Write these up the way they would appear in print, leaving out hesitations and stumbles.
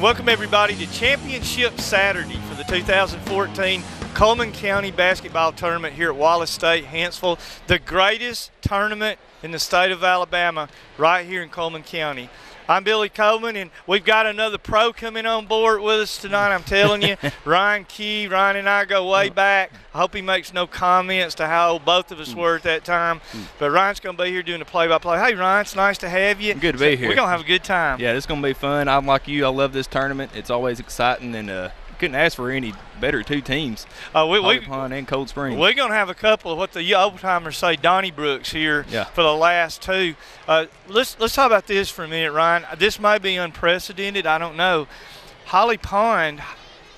Welcome everybody to Championship Saturday for the 2014 Coleman County Basketball Tournament here at Wallace State, Hanceville. The greatest tournament in the state of Alabama right here in Coleman County. I'm Billy Coleman, and we've got another pro coming on board with us tonight. I'm telling you, Ryan Key. Ryan and I go way back. I hope he makes no comments to how old both of us were at that time. But Ryan's going to be here doing the play-by-play. Hey, Ryan, it's nice to have you. Good to be here. We're going to have a good time. Yeah, it's going to be fun. I'm like you. I love this tournament. It's always exciting, and couldn't ask for any better two teams. Holly Pond and Cold Springs. We're going to have a couple of what the old-timers say, Donnybrooks here for the last two. Let's talk about this for a minute, Ryan. This may be unprecedented. I don't know. Holly Pond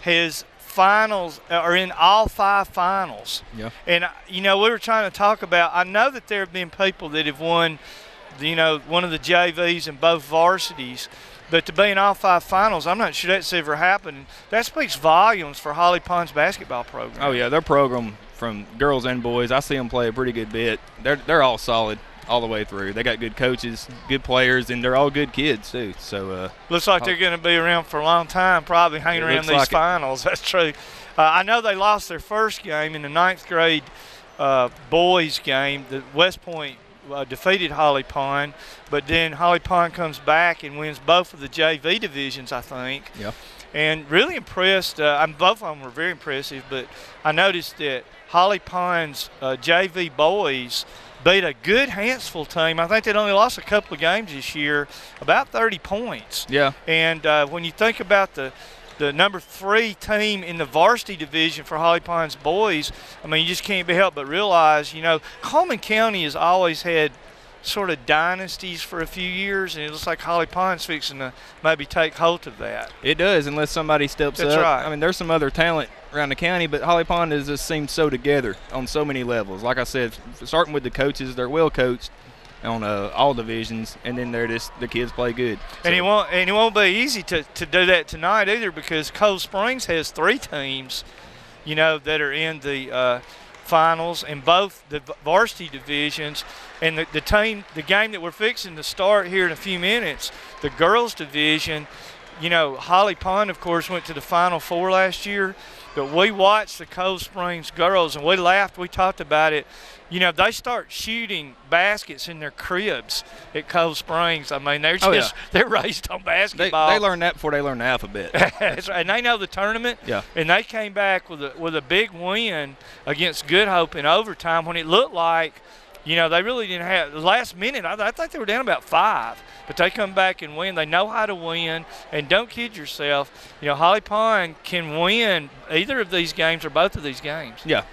has finals, are in all 5 finals. Yeah. And, you know, we were trying to talk about, I know that there have been people that have won, you know, one of the JVs in both varsities. But to be in all 5 finals, I'm not sure that's ever happened. That speaks volumes for Holly Pond's basketball program. Oh, yeah, their program from girls and boys, I see them play a pretty good bit. They're all solid all the way through. They got good coaches, good players, and they're all good kids, too. So looks like they're going to be around for a long time, probably hanging around these finals. That's true. I know they lost their first game in the 9th grade boys game. The West Point defeated Holly Pond, but then Holly Pond comes back and wins both of the JV divisions, I think. Yeah. And really impressed. Both of them were very impressive, but I noticed that Holly Pond's JV boys beat a good Hanceville team. I think they'd only lost a couple of games this year, about 30 points. Yeah. And when you think about the number 3 team in the varsity division for Holly Pond's boys, I mean, you just can't be helped but realize, you know, Coleman County has always had sort of dynasties for a few years, and it looks like Holly Pond's fixing to maybe take hold of that. It does, unless somebody steps up. That's right. I mean, there's some other talent around the county, but Holly Pond has just seemed so together on so many levels. Like I said, starting with the coaches, they're well coached on all divisions, and then they're just the kids play good. So. And it won't be easy to do that tonight either, because Cold Springs has 3 teams, you know, that are in the finals in both the varsity divisions. And the game that we're fixing to start here in a few minutes, the girls division, you know, Holly Pond, of course, went to the Final Four last year. But we watched the Cold Springs girls, and we laughed. We talked about it. You know, they start shooting baskets in their cribs at Cold Springs. I mean, they're just they're raised on basketball. They learn that before they learn the alphabet. That's right. And they know the tournament. Yeah. And they came back with a big win against Good Hope in overtime when it looked like, you know, they really didn't have the last minute. I think they were down about 5, but they come back and win. They know how to win, and don't kid yourself. You know, Holly Pond can win either of these games or both of these games. Yeah.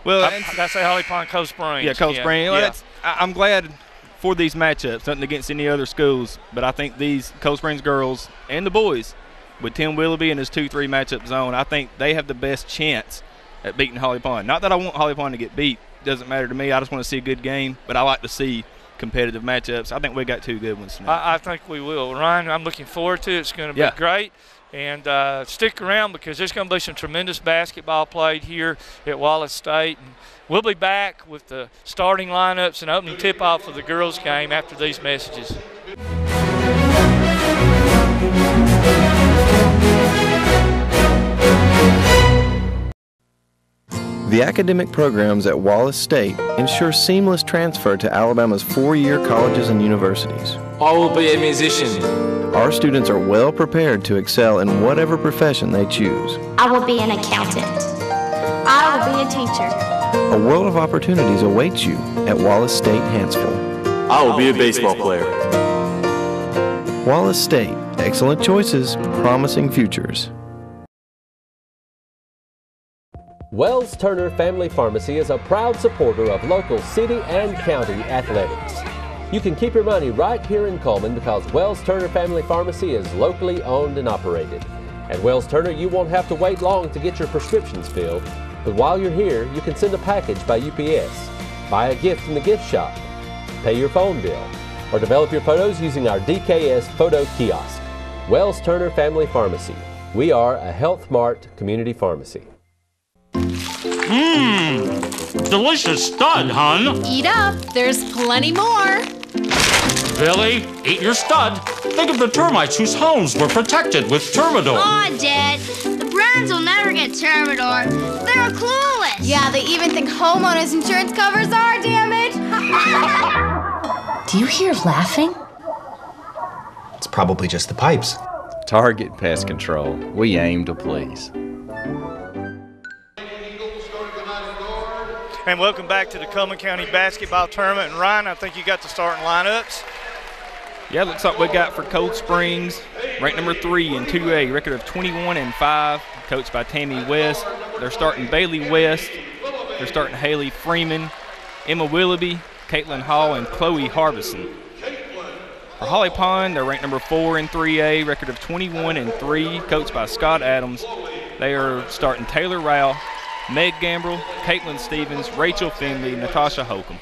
Well, I say Holly Pond, Cold Springs. Yeah, Cold Springs. Yeah. Well, I'm glad for these matchups, nothing against any other schools, but I think these Cold Springs girls and the boys, with Tim Willoughby in his 2-3 matchup zone, I think they have the best chance at beating Holly Pond. Not that I want Holly Pond to get beat. Doesn't matter to me. I just want to see a good game, but I like to see competitive matchups. I think we got 2 good ones tonight. I think we will. Ryan, I'm looking forward to it. It's going to be great. And stick around, because there's going to be some tremendous basketball played here at Wallace State. And we'll be back with the starting lineups and opening tip-off for the girls' game after these messages. The academic programs at Wallace State ensure seamless transfer to Alabama's 4-year colleges and universities. I will be a musician. Our students are well prepared to excel in whatever profession they choose. I will be an accountant. I will be a teacher. A world of opportunities awaits you at Wallace State, Hanceville. I will be a baseball player. Wallace State, excellent choices, promising futures. Wells Turner Family Pharmacy is a proud supporter of local city and county athletics. You can keep your money right here in Coleman because Wells Turner Family Pharmacy is locally owned and operated. At Wells Turner, you won't have to wait long to get your prescriptions filled, but while you're here, you can send a package by UPS, buy a gift in the gift shop, pay your phone bill, or develop your photos using our DKS photo kiosk. Wells Turner Family Pharmacy. We are a Health Mart community pharmacy. Delicious stud, hun. Eat up, there's plenty more. Billy, eat your stud. Think of the termites whose homes were protected with Termidor. Aw, Dad, the Browns will never get Termidor. They're clueless. Yeah, they even think homeowners insurance covers our damage. Do you hear laughing? It's probably just the pipes. Target Pest Control. We aim to please. And welcome back to the Coleman County Basketball Tournament. And Ryan, I think you got the starting lineups. Yeah, looks like we got for Cold Springs, ranked number 3 in 2A, record of 21-5, coached by Tammy West. They're starting Bailey West. They're starting Haley Freeman, Emma Willoughby, Caitlin Hall, and Chloe Harbison. For Holly Pond, they're ranked number 4 in 3A, record of 21-3, coached by Scott Adams. They are starting Taylor Rowell, Meg Gambrell, Caitlin Stevens, Rachel Finley, Natasha Holcomb.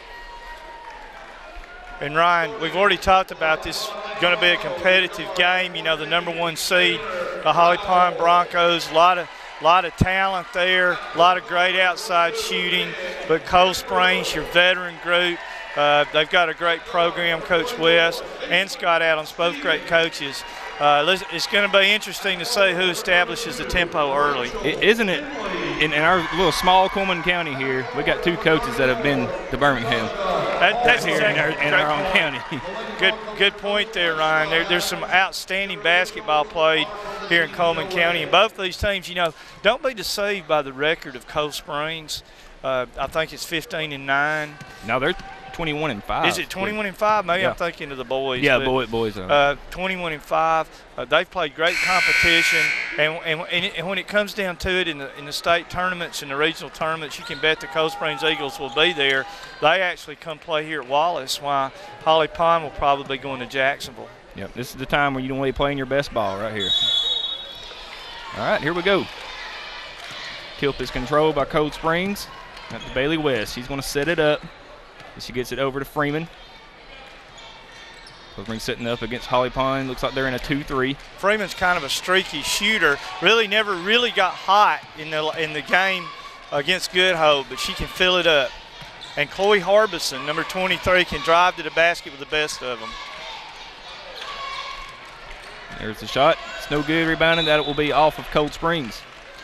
And Ryan, we've already talked about this. Going to be a competitive game. You know, the number 1 seed, the Holly Pond Broncos. A lot of talent there. A lot of great outside shooting. But Cold Springs, your veteran group, they've got a great program. Coach West and Scott Adams, both great coaches. It's going to be interesting to see who establishes the tempo early. Isn't it? In our little small Coleman County here, we got 2 coaches that have been to Birmingham. That's here exactly in our own county. Good point there, Ryan. There's some outstanding basketball played here in Coleman County, and both these teams, you know, don't be deceived by the record of Cold Springs. I think it's 15-9. No, they're 21-5. Is it 21-5? Maybe yeah. I'm thinking of the boys. Yeah, boys. 21-5. They've played great competition, and when it comes down to it in the state tournaments and the regional tournaments, you can bet the Cold Springs Eagles will be there. They actually come play here at Wallace, while Holly Pond will probably be going to Jacksonville. Yep, this is the time when you don't want to be playing your best ball right here. All right, here we go. Tip is controlled by Cold Springs. Got to Bailey West. She's going to set it up. She gets it over to Freeman. Cold Springs sitting up against Holly Pond. Looks like they're in a 2-3. Freeman's kind of a streaky shooter. Never really got hot in the game against Good Hope, but she can fill it up. And Chloe Harbison, number 23, can drive to the basket with the best of them. There's the shot. It's no good. Rebounding. That will be off of Cold Springs.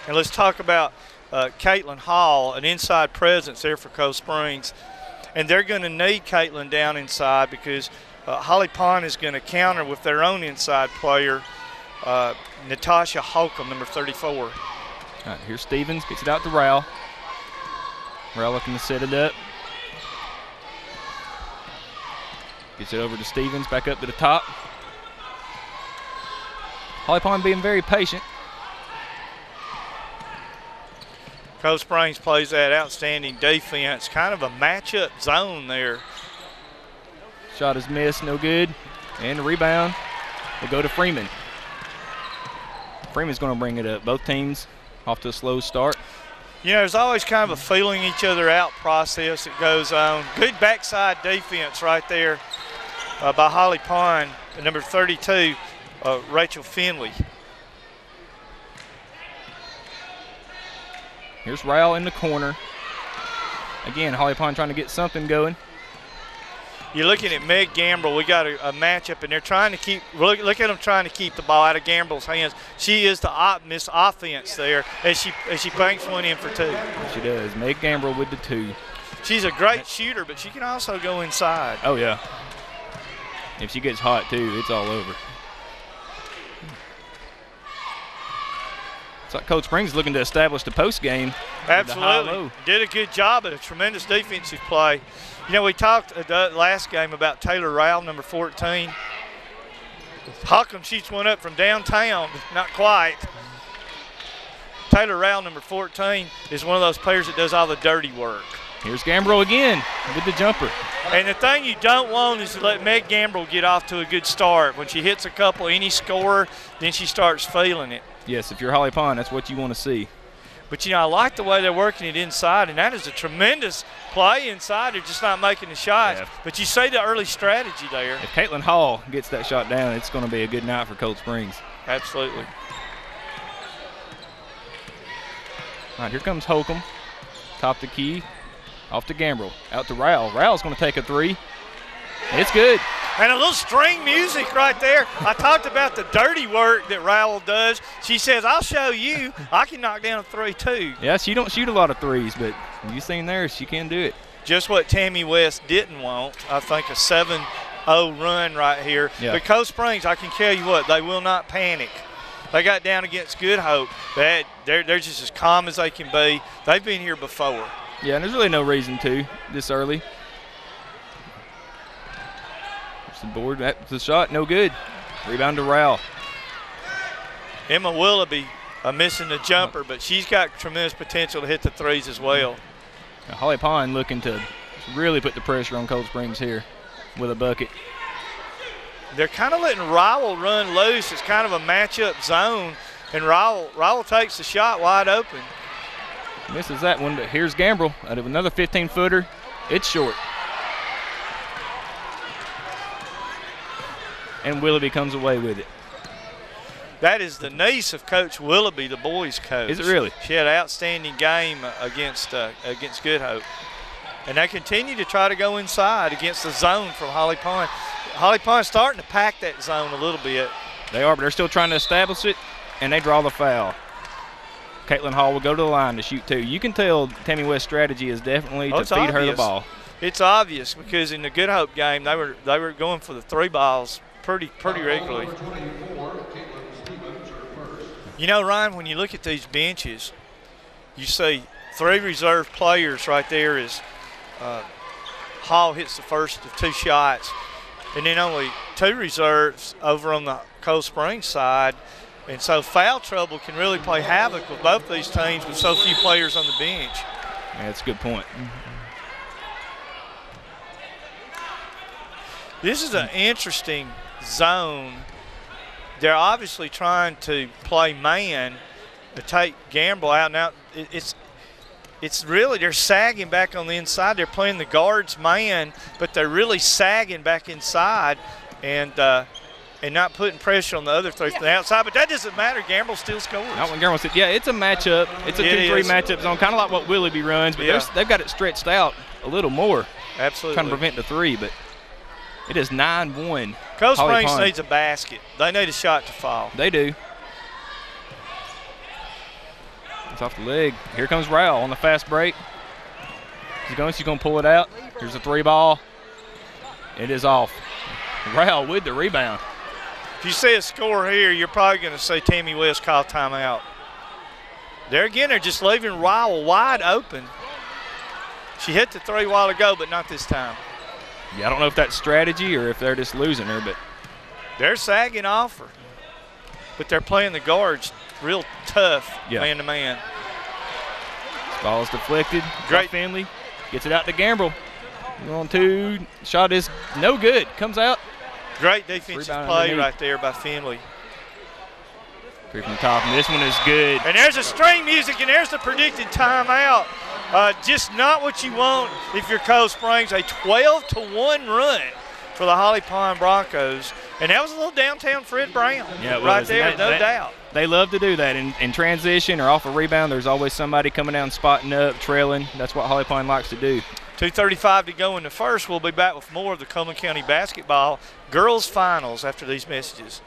And let's talk about Caitlin Hall, an inside presence there for Cold Springs. And they're going to need Caitlin down inside because Holly Pond is going to counter with their own inside player, Natasha Holcomb, number 34. All right, here's Stevens. Gets it out to Rowell. Rowell looking to set it up. Gets it over to Stevens, back up to the top. Holly Pond being very patient. Cold Springs plays that outstanding defense, kind of a matchup zone there. Shot is missed, no good. And the rebound will go to Freeman. Freeman's going to bring it up. Both teams off to a slow start. You know, there's always kind of a feeling each other out process that goes on. Good backside defense right there by Holly Pond, number 32, Rachel Finley. Here's Rowell in the corner. Again, Holly Pond trying to get something going. You're looking at Meg Gambrell. We got a matchup, and they're trying to keep. Look at them trying to keep the ball out of Gambrell's hands. She is the miss offense there as she banks one in for 2. She does. Meg Gambrell with the 2. She's a great shooter, but she can also go inside. Oh yeah. If she gets hot too, it's all over. It's like Cold Springs looking to establish the post game. Absolutely. Did a good job at a tremendous defensive play. You know, we talked last game about Taylor Rowell, number 14. Holcomb shoots one up from downtown, not quite. Taylor Rowell, number 14, is one of those players that does all the dirty work. Here's Gambrell again with the jumper. And the thing you don't want is to let Meg Gambrell get off to a good start. When she hits a couple, any score, then she starts feeling it. Yes, if you're Holly Pond, that's what you want to see. But, I like the way they're working it inside, and that is a tremendous play inside. They're just not making the shots. Yeah. But you see the early strategy there. If Caitlin Hall gets that shot down, it's going to be a good night for Cold Springs. Absolutely. All right, here comes Holcomb. Top the key. Off to Gambrell. Out to Rowell. Rowell's going to take a three. It's good. And a little string music right there. I talked about the dirty work that Rowell does. She says, I'll show you. I can knock down a 3 too. Yeah, she don't shoot a lot of threes, but you seen there, she can do it. Just what Tammy West didn't want. I think a 7-0 run right here. Yeah. But Cold Springs, I can tell you what, they will not panic. They got down against Good Hope. They're just as calm as they can be. They've been here before. Yeah, and there's really no reason to this early. There's the board. That's the shot. No good. Rebound to Rowell. Emma Willoughby missing the jumper, but she's got tremendous potential to hit the threes as well. Now, Holly Pond looking to really put the pressure on Cold Springs here with a bucket. They're kind of letting Rowell run loose. It's kind of a matchup zone, and Rowell takes the shot wide open. Misses that one, but here's Gambrell out of another 15-footer. It's short. And Willoughby comes away with it. That is the niece of Coach Willoughby, the boys coach. Is it really? She had an outstanding game against Good Hope. And they continue to try to go inside against the zone from Holly Pond. Holly Pond's starting to pack that zone a little bit. They are, but they're still trying to establish it, and they draw the foul. Caitlin Hall will go to the line to shoot two. You can tell Tammy West's strategy is definitely to feed her the ball. It's obvious because in the Good Hope game, they were going for the 3 balls pretty regularly. Ryan, when you look at these benches, you see 3 reserve players right there as Hall hits the first of 2 shots, and then only 2 reserves over on the Cold Springs side. And so foul trouble can really play havoc with both these teams with so few players on the bench. Yeah, that's a good point. This is an interesting zone. They're obviously trying to play man to take Gambrell out. Now, it's really, they're sagging back on the inside. They're playing the guards man, but they're really sagging back inside and not putting pressure on the other 3 from the outside. But that doesn't matter. Gambrell still scores. Not when Gambrell said, yeah, it's a matchup. It's a 2-3 matchup zone, kind of like what Willoughby runs, but they've got it stretched out a little more. Absolutely. Trying to prevent the 3, but it is 9-1. Cold Springs needs a basket. They need a shot to fall. They do. It's off the leg. Here comes Rowell on the fast break. She's going to pull it out. Here's a 3 ball. It is off. Rowell with the rebound. If you see a score here, you're probably going to see Tammy West call timeout. There again, they're just leaving Rowell wide open. She hit the 3 a while ago, but not this time. Yeah, I don't know if that's strategy or if they're just losing her, but they're sagging off her. But they're playing the guards real tough, man to man. This ball is deflected. Great. Finley gets it out to Gambrell. 1-2. Shot is no good. Comes out. Great defensive play right there by Finley. 3 from the top, and this one is good. And there's a string music, and there's the predicted timeout. Just not what you want if you're Cold Springs. A 12-1 run for the Holly Pond Broncos. And that was a little downtown Fred Brown right there, no doubt. They love to do that. In transition or off a rebound, there's always somebody coming down, spotting up, trailing. That's what Holly Pond likes to do. 2:35 to go in the first. We'll be back with more of the Coleman County Basketball Girls Finals after these messages.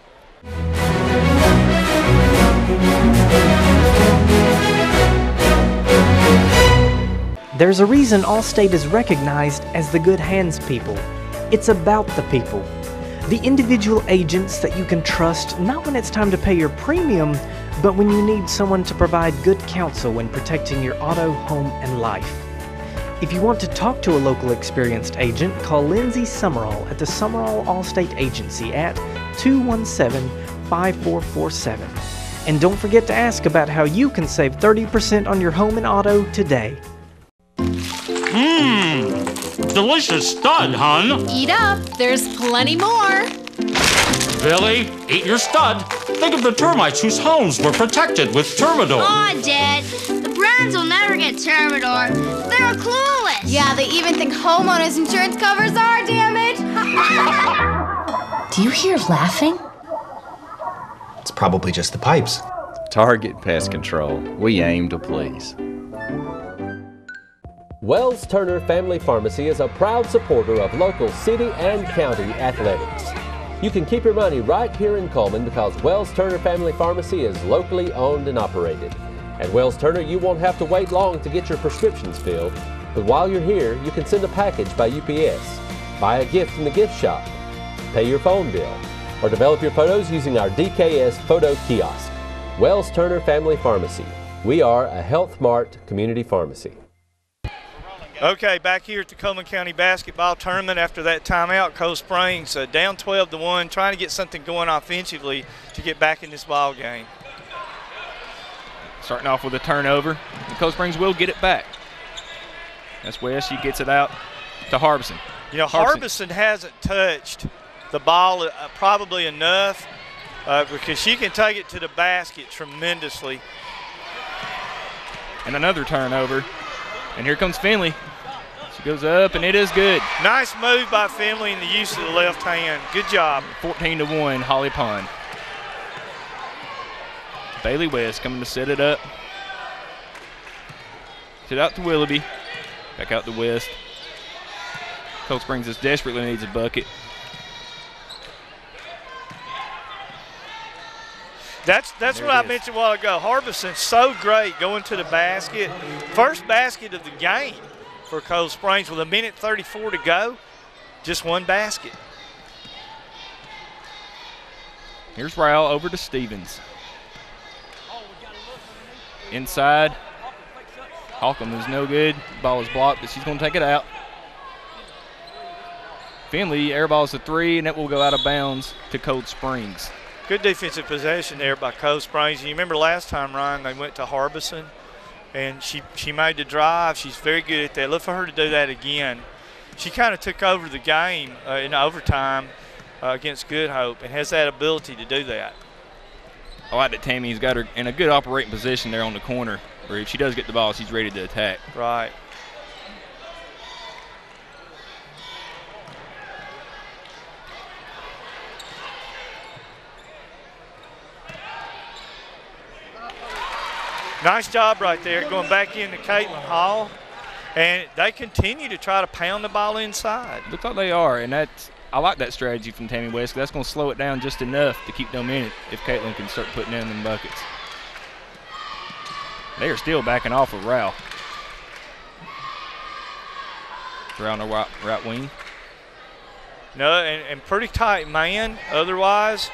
There's a reason Allstate is recognized as the good hands people. It's about the people. The individual agents that you can trust, not when it's time to pay your premium, but when you need someone to provide good counsel when protecting your auto, home, and life. If you want to talk to a local experienced agent, call Lindsay Summerall at the Summerall Allstate Agency at 217-5447. And don't forget to ask about how you can save 30% on your home and auto today. Delicious stud, hon. Eat up, there's plenty more. Billy, eat your stud. Think of the termites whose homes were protected with Termidor. Aw, Dad, the Browns will never get Termidor. They're clueless. Yeah, they even think homeowners insurance covers our damage. Do you hear laughing? It's probably just the pipes. Target Pest Control. We aim to please. Wells Turner Family Pharmacy is a proud supporter of local city and county athletics. You can keep your money right here in Coleman because Wells Turner Family Pharmacy is locally owned and operated. At Wells Turner, you won't have to wait long to get your prescriptions filled, but while you're here, you can send a package by UPS, buy a gift in the gift shop, pay your phone bill, or develop your photos using our DKS photo kiosk. Wells Turner Family Pharmacy. We are a Health Mart community pharmacy. Okay, back here at the Coleman County Basketball Tournament after that timeout, Cold Springs down 12-1, trying to get something going offensively to get back in this ball game. Starting off with a turnover, and Cold Springs will get it back. That's where she gets it out to Harbison. You know, Harbison hasn't touched the ball probably enough because she can take it to the basket tremendously. And another turnover. And here comes Finley. She goes up, and it is good. Nice move by Finley in the use of the left hand. Good job. 14-1, Holly Pond. Bailey West coming to set it up. Set out to Willoughby. Back out to West. Cold Springs just desperately needs a bucket. That's what I mentioned a while ago. Harbison's so great going to the basket. First basket of the game for Cold Springs with 1:34 to go. Just one basket. Here's Rowell over to Stevens. Inside. Holcomb is no good. Ball is blocked, but she's going to take it out. Finley airballs the three, and that will go out of bounds to Cold Springs. Good defensive possession there by Cold Springs. You remember last time, Ryan, they went to Harbison, and she made the drive. She's very good at that. Look for her to do that again. She kind of took over the game in overtime against Good Hope and has that ability to do that. I like that Tammy's got her in a good operating position there on the corner, where if she does get the ball, she's ready to attack. Right. Nice job right there, going back into Caitlin Hall. And they continue to try to pound the ball inside. Looks like they are, and I like that strategy from Tammy West, because that's going to slow it down just enough to keep them in it if Caitlin can start putting in them buckets. They are still backing off of Rowell. Around the right wing. No, and pretty tight man otherwise.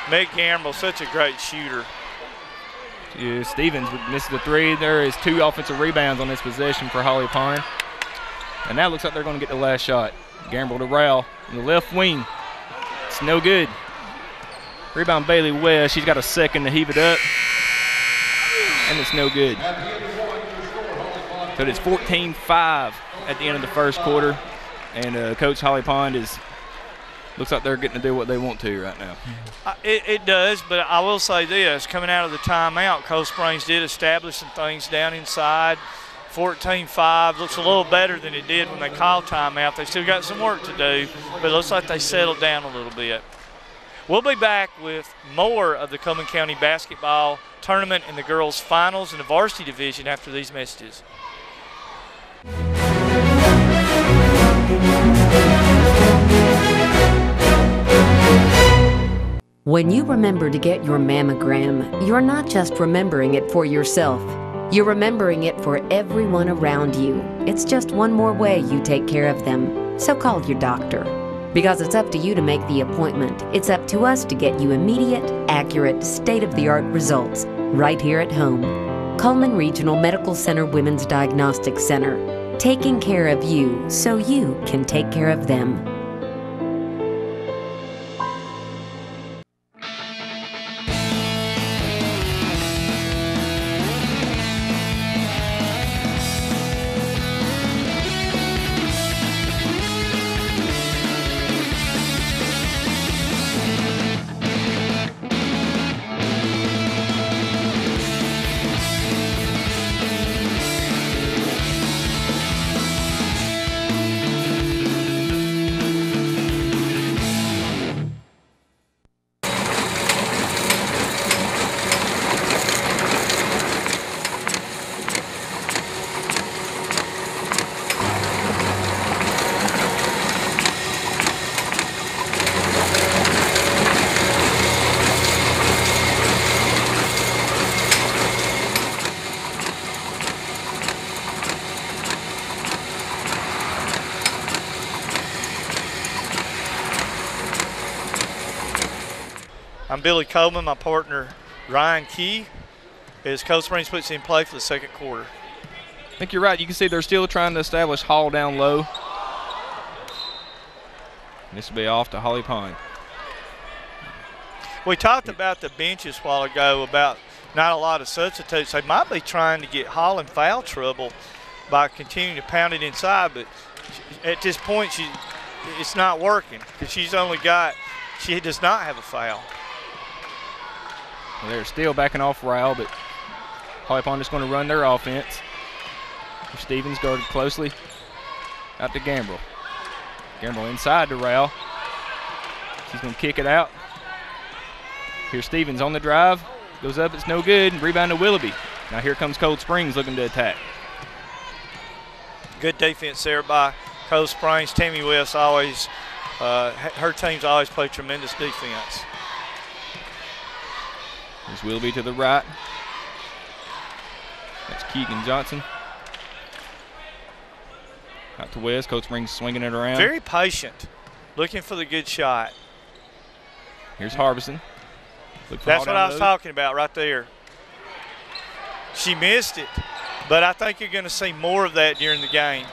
Meg Gamble, such a great shooter. Yeah, Stevens misses the three. There is 2 offensive rebounds on this possession for Holly Pond. And now it looks like they're going to get the last shot. Gamble to Rowell in the left wing. It's no good. Rebound Bailey West. She's got a second to heave it up. And it's no good. So it's 14-5 at the end of the first quarter. And Coach Holly Pond looks like they're getting to do what they want to right now. It does, but I will say this. Coming out of the timeout, Cold Springs did establish some things down inside. 14-5 looks a little better than it did when they called timeout. They still got some work to do, but it looks like they settled down a little bit. We'll be back with more of the Coleman County Basketball Tournament in the girls' finals in the varsity division after these messages. When you remember to get your mammogram, you're not just remembering it for yourself. You're remembering it for everyone around you. It's just one more way you take care of them. So call your doctor. Because it's up to you to make the appointment. It's up to us to get you immediate, accurate, state-of-the-art results right here at home. Coleman Regional Medical Center Women's Diagnostic Center. Taking care of you so you can take care of them. I'm Billy Coleman. My partner, Ryan Key, as Cold Springs puts in play for the second quarter. I think you're right. You can see they're still trying to establish Hall down low. This will be off to Holly Pine. We talked about the benches a while ago about not a lot of substitutes. They might be trying to get Hall in foul trouble by continuing to pound it inside, but at this point it's not working because she does not have a foul. Well, they're still backing off Rowell, but Holly Pond is going to run their offense. Stevens guarded closely out to Gambrell. Gambrell inside to Rowell. She's going to kick it out. Here's Stevens on the drive. Goes up, it's no good. Rebound to Willoughby. Now here comes Cold Springs looking to attack. Good defense there by Cold Springs. Tammy West always, her teams always play tremendous defense. Here's Willoughby to the right. That's Keegan Johnson. Out to West. Cold Springs swinging it around. Very patient, looking for the good shot. Here's Harbison. That's what I was talking about right there. She missed it, but I think you're going to see more of that during the game.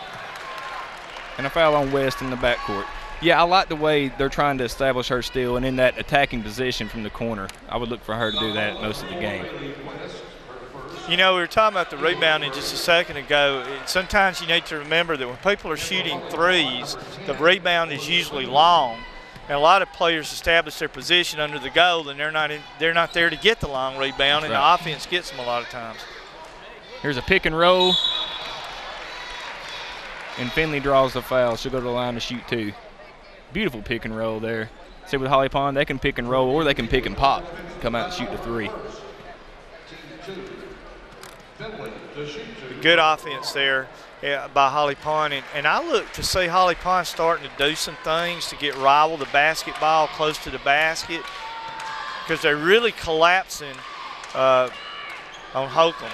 And a foul on West in the backcourt. Yeah, I like the way they're trying to establish her still, and in that attacking position from the corner. I would look for her to do that most of the game. You know, we were talking about the rebounding just a second ago. Sometimes you need to remember that when people are shooting threes, the rebound is usually long. And a lot of players establish their position under the goal, and they're not there to get the long rebound, and the offense gets them a lot of times. Here's a pick and roll. And Finley draws the foul. She'll go to the line to shoot two. Beautiful pick and roll there. See, with Holly Pond, they can pick and roll, or they can pick and pop, come out and shoot the three. Good offense there by Holly Pond, and I look to see Holly Pond starting to do some things to get Rowell the basketball close to the basket, because they're really collapsing on Holcomb.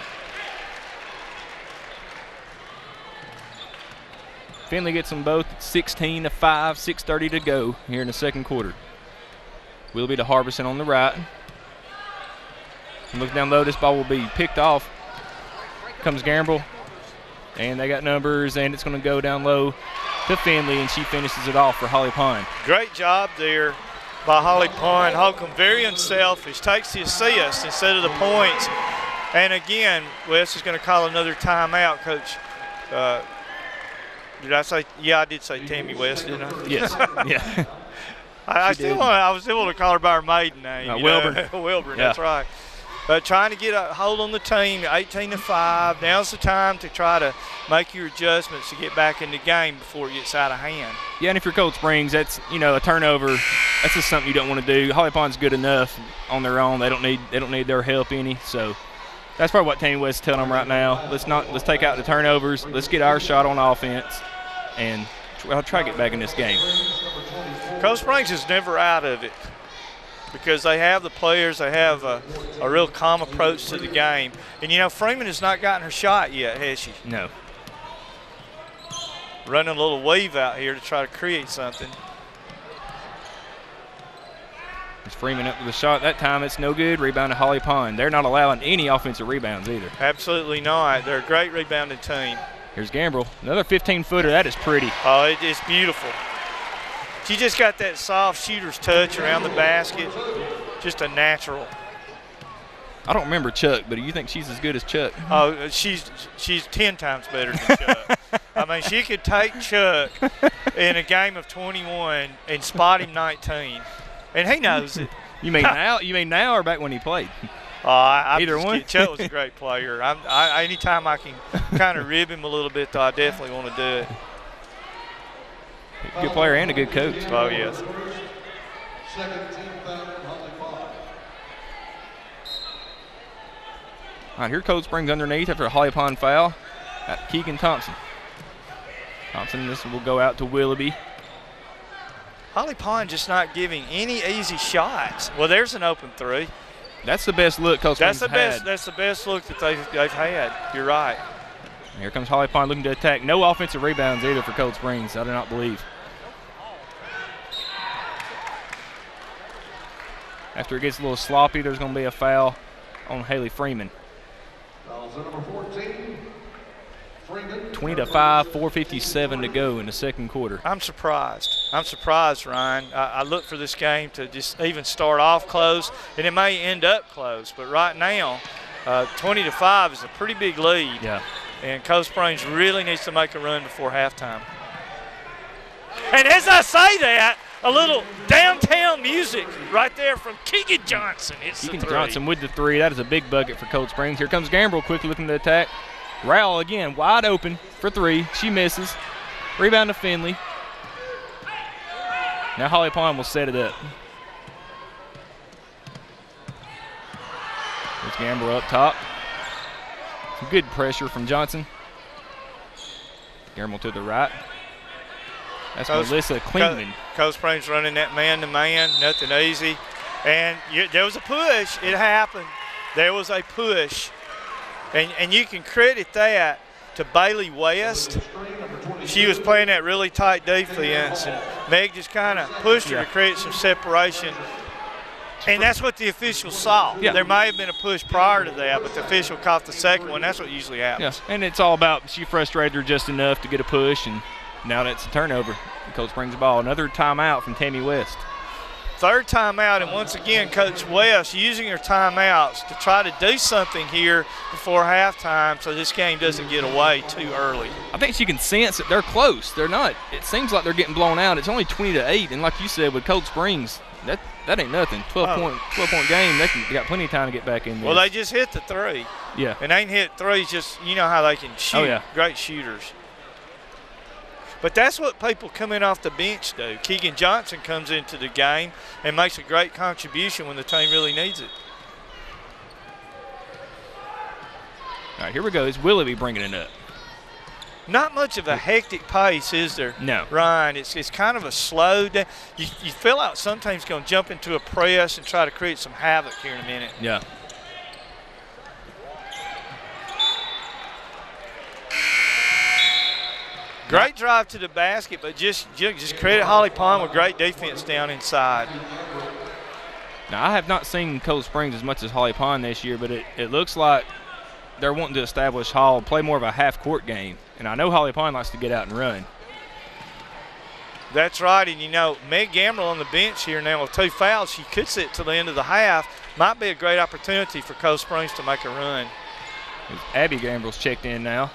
Finley gets them both at 16-5, 6:30 to go here in the second quarter. Willoughby to Harbison on the right. And look down low, this ball will be picked off. Comes Gambrell, and they got numbers, and it's going to go down low to Finley, and she finishes it off for Holly Pond. Great job there by Holly Pond. Holcomb very unselfish, takes the assist instead of the points. And again, Wes is going to call another timeout, Coach. Did I say? Yeah, I did say Tammy West, didn't I? Yes. Yeah. I was able to call her by her maiden name. Wilburn. Wilburn, yeah. That's right. But trying to get a hold on the team, 18-5. Now's the time to try to make your adjustments to get back in the game before it gets out of hand. Yeah, and if you're Cold Springs, that's a turnover. That's just something you don't want to do. Holly Pond's good enough on their own. They don't need their help any. So that's probably what Tammy West is telling them right now. Let's take out the turnovers. Let's get our shot on offense, and I'll try to get back in this game. Cold Springs is never out of it, because they have the players, they have a real calm approach to the game. And, Freeman has not gotten her shot yet, has she? No. Running a little wave out here to try to create something. It's Freeman up with a shot. That time it's no good. Rebound to Holly Pond. They're not allowing any offensive rebounds either. Absolutely not. They're a great rebounding team. Here's Gambrell. Another 15-footer. That is pretty. Oh, it is beautiful. She just got that soft shooter's touch around the basket. Just a natural. I don't remember Chuck, but do you think she's as good as Chuck? Oh, she's 10 times better than Chuck. I mean, she could take Chuck in a game of 21 and spot him 19, and he knows it. You mean now? You mean now or back when he played? Either one. Chuck was a great player. Anytime I can kind of rib him a little bit, though, I definitely want to do it. Good player and a good coach. Oh, yes. All right, here Cold Springs underneath after a Holly Pond foul at Keegan Thompson. This will go out to Willoughby. Holly Pond just not giving any easy shots. Well, there's an open three. That's the best look Cold Springs had. That's the best look that they've had. You're right. Here comes Holly Pond looking to attack. No offensive rebounds either for Cold Springs, I do not believe. After it gets a little sloppy, there's going to be a foul on Haley Freeman. 20-5, 4:57 to go in the second quarter. I'm surprised. I'm surprised, Ryan. I look for this game to just even start off close, and it may end up close. But right now, 20-5 is a pretty big lead. Yeah. And Cold Springs really needs to make a run before halftime. And as I say that, a little downtown music right there from Keegan Johnson. Keegan Johnson with the three. That is a big bucket for Cold Springs. Here comes Gambrell quickly looking to attack. Rowell again wide open for three. She misses. Rebound to Finley. Now Holly Pond will set it up. There's Gambrell up top. Some good pressure from Johnson. Gambrell to the right. That's Melissa Klingman. Cold Springs running that man-to-man, nothing easy. And there was a push. It happened. There was a push. And you can credit that to Bailey West. She was playing that really tight defense, and Meg just kind of pushed her to create some separation. And that's what the official saw. Yeah. There may have been a push prior to that, but the official caught the second one. That's what usually happens. Yeah. And it's all about she frustrated her just enough to get a push, and now that's a turnover. Coach Springs ball. Another timeout from Tammy West. Third timeout, and once again, Coach West using her timeouts to try to do something here before halftime so this game doesn't get away too early. I think she can sense that they're close. They're not. It seems like they're getting blown out. It's only 20-8, and like you said, with Cold Springs, that ain't nothing. 12-point game. They got plenty of time to get back in there. Well, they just hit the three. Yeah. And they ain't hit threes, just you know how they can shoot. Oh, yeah. Great shooters. But that's what people coming off the bench do. Keegan Johnson comes into the game and makes a great contribution when the team really needs it. All right, here we go. It's Willoughby bringing it up. Not much of a hectic pace, is there? No. Ryan, it's kind of a slow down. You feel like sometimes going to jump into a press and try to create some havoc here in a minute. Yeah. Great drive to the basket, but just credit Holly Pond with great defense down inside. Now, I have not seen Cold Springs as much as Holly Pond this year, but it looks like they're wanting to establish Hall, play more of a half-court game. And I know Holly Pond likes to get out and run. That's right, and you know, Meg Gambrell on the bench here now with 2 fouls. She could sit till the end of the half. Might be a great opportunity for Cold Springs to make a run. Abby Gambrell's checked in now.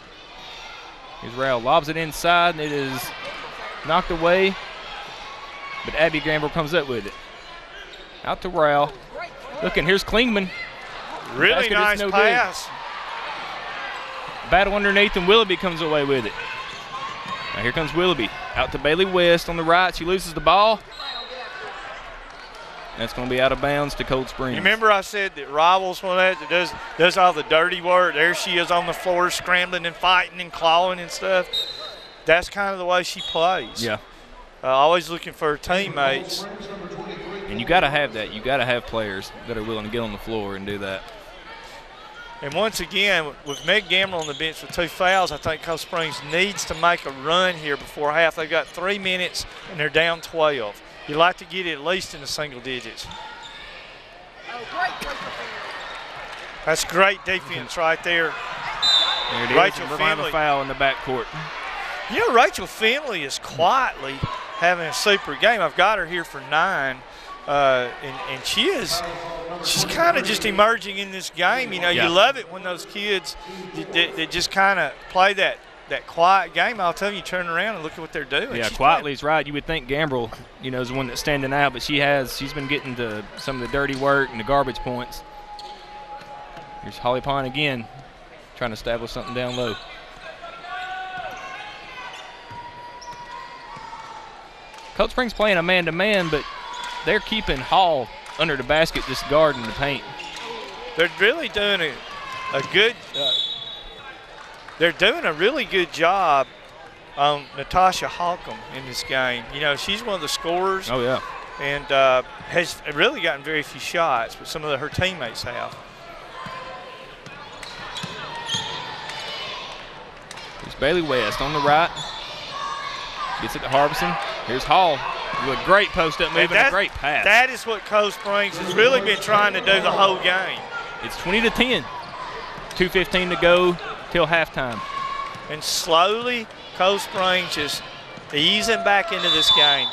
Here's Rowell, lobs it inside, and it is knocked away. But Abby Gambrell comes up with it. Out to Rowell. Looking, here's Klingman. Really nice pass. Battle underneath, and Willoughby comes away with it. Now here comes Willoughby. Out to Bailey West on the right. She loses the ball. That's going to be out of bounds to Cold Springs. You remember I said that Rivals one that does all the dirty work. There she is on the floor scrambling and fighting and clawing and stuff. That's kind of the way she plays. Yeah. Always looking for her teammates. And you got to have that. You got to have players that are willing to get on the floor and do that. And once again, with Meg Gambrell on the bench with 2 fouls, I think Cold Springs needs to make a run here before half. They've got 3 minutes, and they're down 12. You like to get it at least in the single digits. That's great defense right there. There it is. Rachel We're going to have a foul in the backcourt. You know, Rachel Finley is quietly having a super game. I've got her here for 9, and she's kind of just emerging in this game. You know, you love it when those kids that just kind of play that quiet game. I'll tell you, turn around and look at what they're doing. Yeah, quietly is right. You would think Gambrell, you know, is the one that's standing out, but she's been getting to some of the dirty work and the garbage points. Here's Holly Pond again, trying to establish something down low. Cold Springs playing a man-to-man, but they're keeping Hall under the basket, just guarding the paint. They're really doing a good they're doing a really good job on Natasha Holcomb in this game. You know, she's one of the scorers. Oh, yeah. And has really gotten very few shots, but some of her teammates have. There's Bailey West on the right. Gets it to Harbison. Here's Hall with a great post-up move and a great pass. That is what Cold Springs has really been trying to do the whole game. It's 20-10. 2:15 to go till halftime. And slowly, Cold Springs just easing back into this game.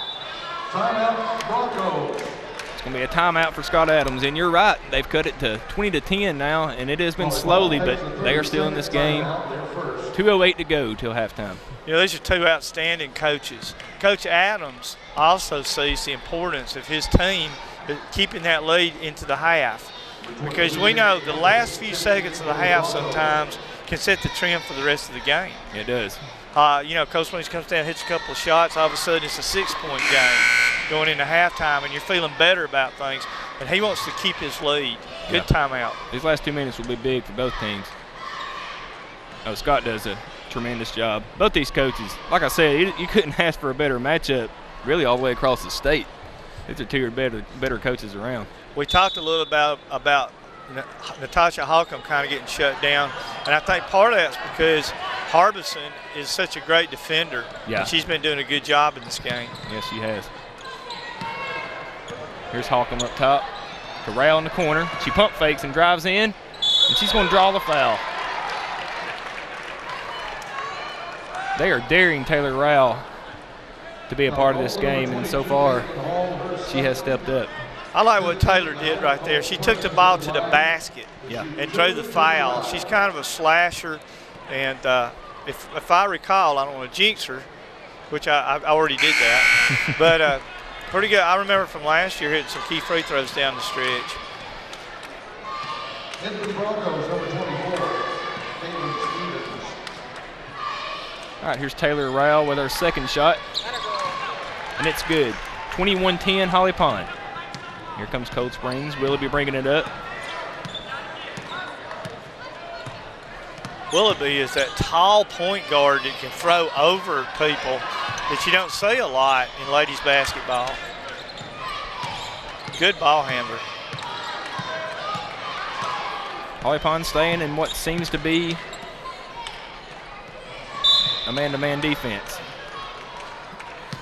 Timeout, Bronco. It's going to be a timeout for Scott Adams. And you're right, they've cut it to 20-10 now, and it has been slowly, but they are still in this game. 2:08 to go till halftime. You know, these are two outstanding coaches. Coach Adams also sees the importance of his team keeping that lead into the half, because we know the last few seconds of the half sometimes can set the trend for the rest of the game. It does. You know, Cold Springs comes down, hits a couple of shots, all of a sudden it's a 6-point game going into halftime, and you're feeling better about things, and he wants to keep his lead. Good timeout. These last 2 minutes will be big for both teams. Oh, Scott does a tremendous job. Both these coaches, like I said, you couldn't ask for a better matchup really all the way across the state. These are two of the better coaches around. We talked a little about Natasha Holcomb kind of getting shut down, and I think part of that's because Harbison is such a great defender. Yeah. And she's been doing a good job in this game. Yes, she has. Here's Holcomb up top. Corral in the corner. She pump fakes and drives in, and she's going to draw the foul. They are daring Taylor Rowell to be a part of this game, and so far she has stepped up. I like what Taylor did right there. She took the ball to the basket and drew the foul. She's kind of a slasher, and if I recall, I don't want to jinx her, which I already did that, but pretty good. I remember from last year hitting some key free throws down the stretch. Into the Broncos, number 24. All right, here's Taylor Rowell with her second shot, and it's good. 21-10, Holly Pond. Here comes Cold Springs. Willoughby bringing it up. Willoughby is that tall point guard that can throw over people that you don't see a lot in ladies basketball. Good ball handler. Holly Pond staying in what seems to be a man-to-man defense.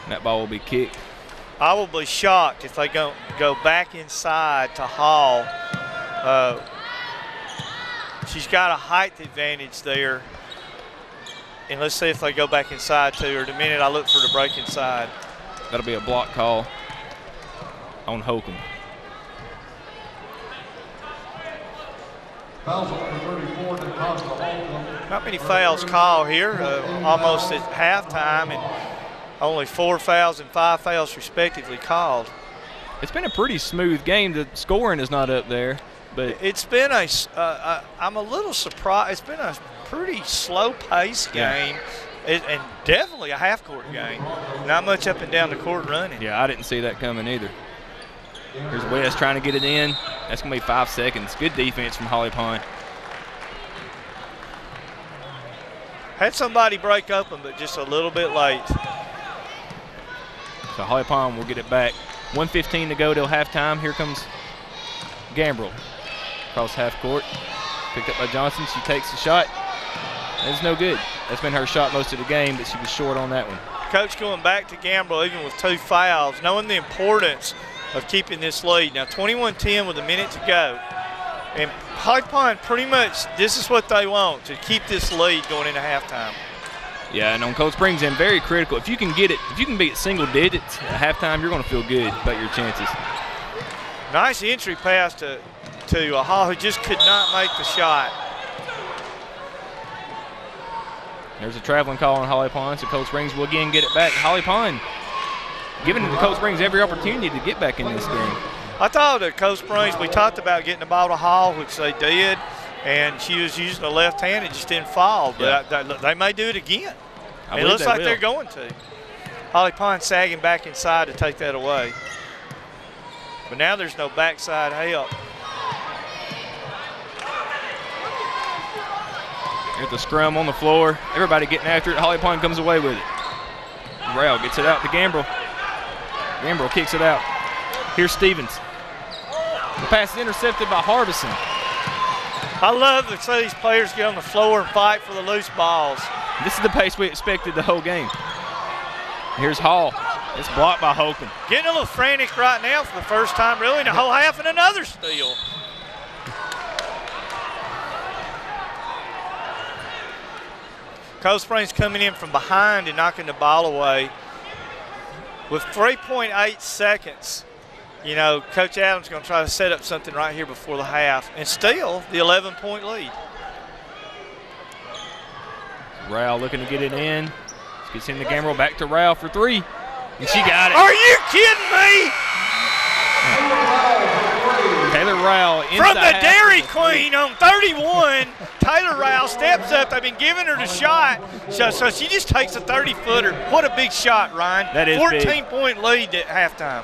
And that ball will be kicked. I will be shocked if they go back inside to Hall. She's got a height advantage there. And let's see if they go back inside to her. The minute I look for the break inside. That'll be a block call on Holcomb. Fouls on number 34, Natasha Holcomb. Not many fouls called here, almost at halftime, and only 4 fouls and 5 fouls respectively called. It's been a pretty smooth game. The scoring is not up there, but it's been I'm a little surprised. It's been a pretty slow-paced game, and definitely a half-court game. Not much up and down the court running. Yeah, I didn't see that coming either. Here's West trying to get it in. That's going to be 5 seconds. Good defense from Holly Pond. Had somebody break open, but just a little bit late. So Holly Pond will get it back. 1:15 to go till halftime. Here comes Gambrell across half court. Picked up by Johnson. She takes the shot. That's no good. That's been her shot most of the game, but she was short on that one. Coach going back to Gambrell even with 2 fouls, knowing the importance of keeping this lead. Now 21-10 with a minute to go. And Holly Pond pretty much, this is what they want, to keep this lead going into halftime. Yeah, and on Cold Springs end, very critical. If you can get it, if you can be at single digits at halftime, you're going to feel good about your chances. Nice entry pass to Hall, who just could not make the shot. There's a traveling call on Holly Pond, so Cold Springs will again get it back. Holly Pond giving the Cold Springs every opportunity to get back in this game. I thought at Cold Springs, we talked about getting the ball to Hall, which they did, and she was using the left hand. It just didn't fall, but they may do it again. It looks like they're going to. Holly Pond sagging back inside to take that away. But now there's no backside help. Here's the scrum on the floor. Everybody getting after it. Holly Pond comes away with it. Rowell gets it out to Gambrell. Gambrell kicks it out. Here's Stevens. The pass is intercepted by Harbison. I love to see these players get on the floor and fight for the loose balls. This is the pace we expected the whole game. Here's Hall It's blocked by Holcomb. Getting a little frantic right now for the first time really in the whole half, and another steal. Cold Springs coming in from behind and knocking the ball away. With 3.8 seconds, you know, Coach Adams is going to try to set up something right here before the half, and still the 11-point lead. Rao looking to get it in. Gets in the Gambrel, back to Rao for three. And she got it. Are you kidding me? Taylor Rao from the Dairy Queen on 31. Taylor Rao steps up. They've been giving her the shot. So she just takes a 30-footer. What a big shot, Ryan. That is 14-point lead at halftime.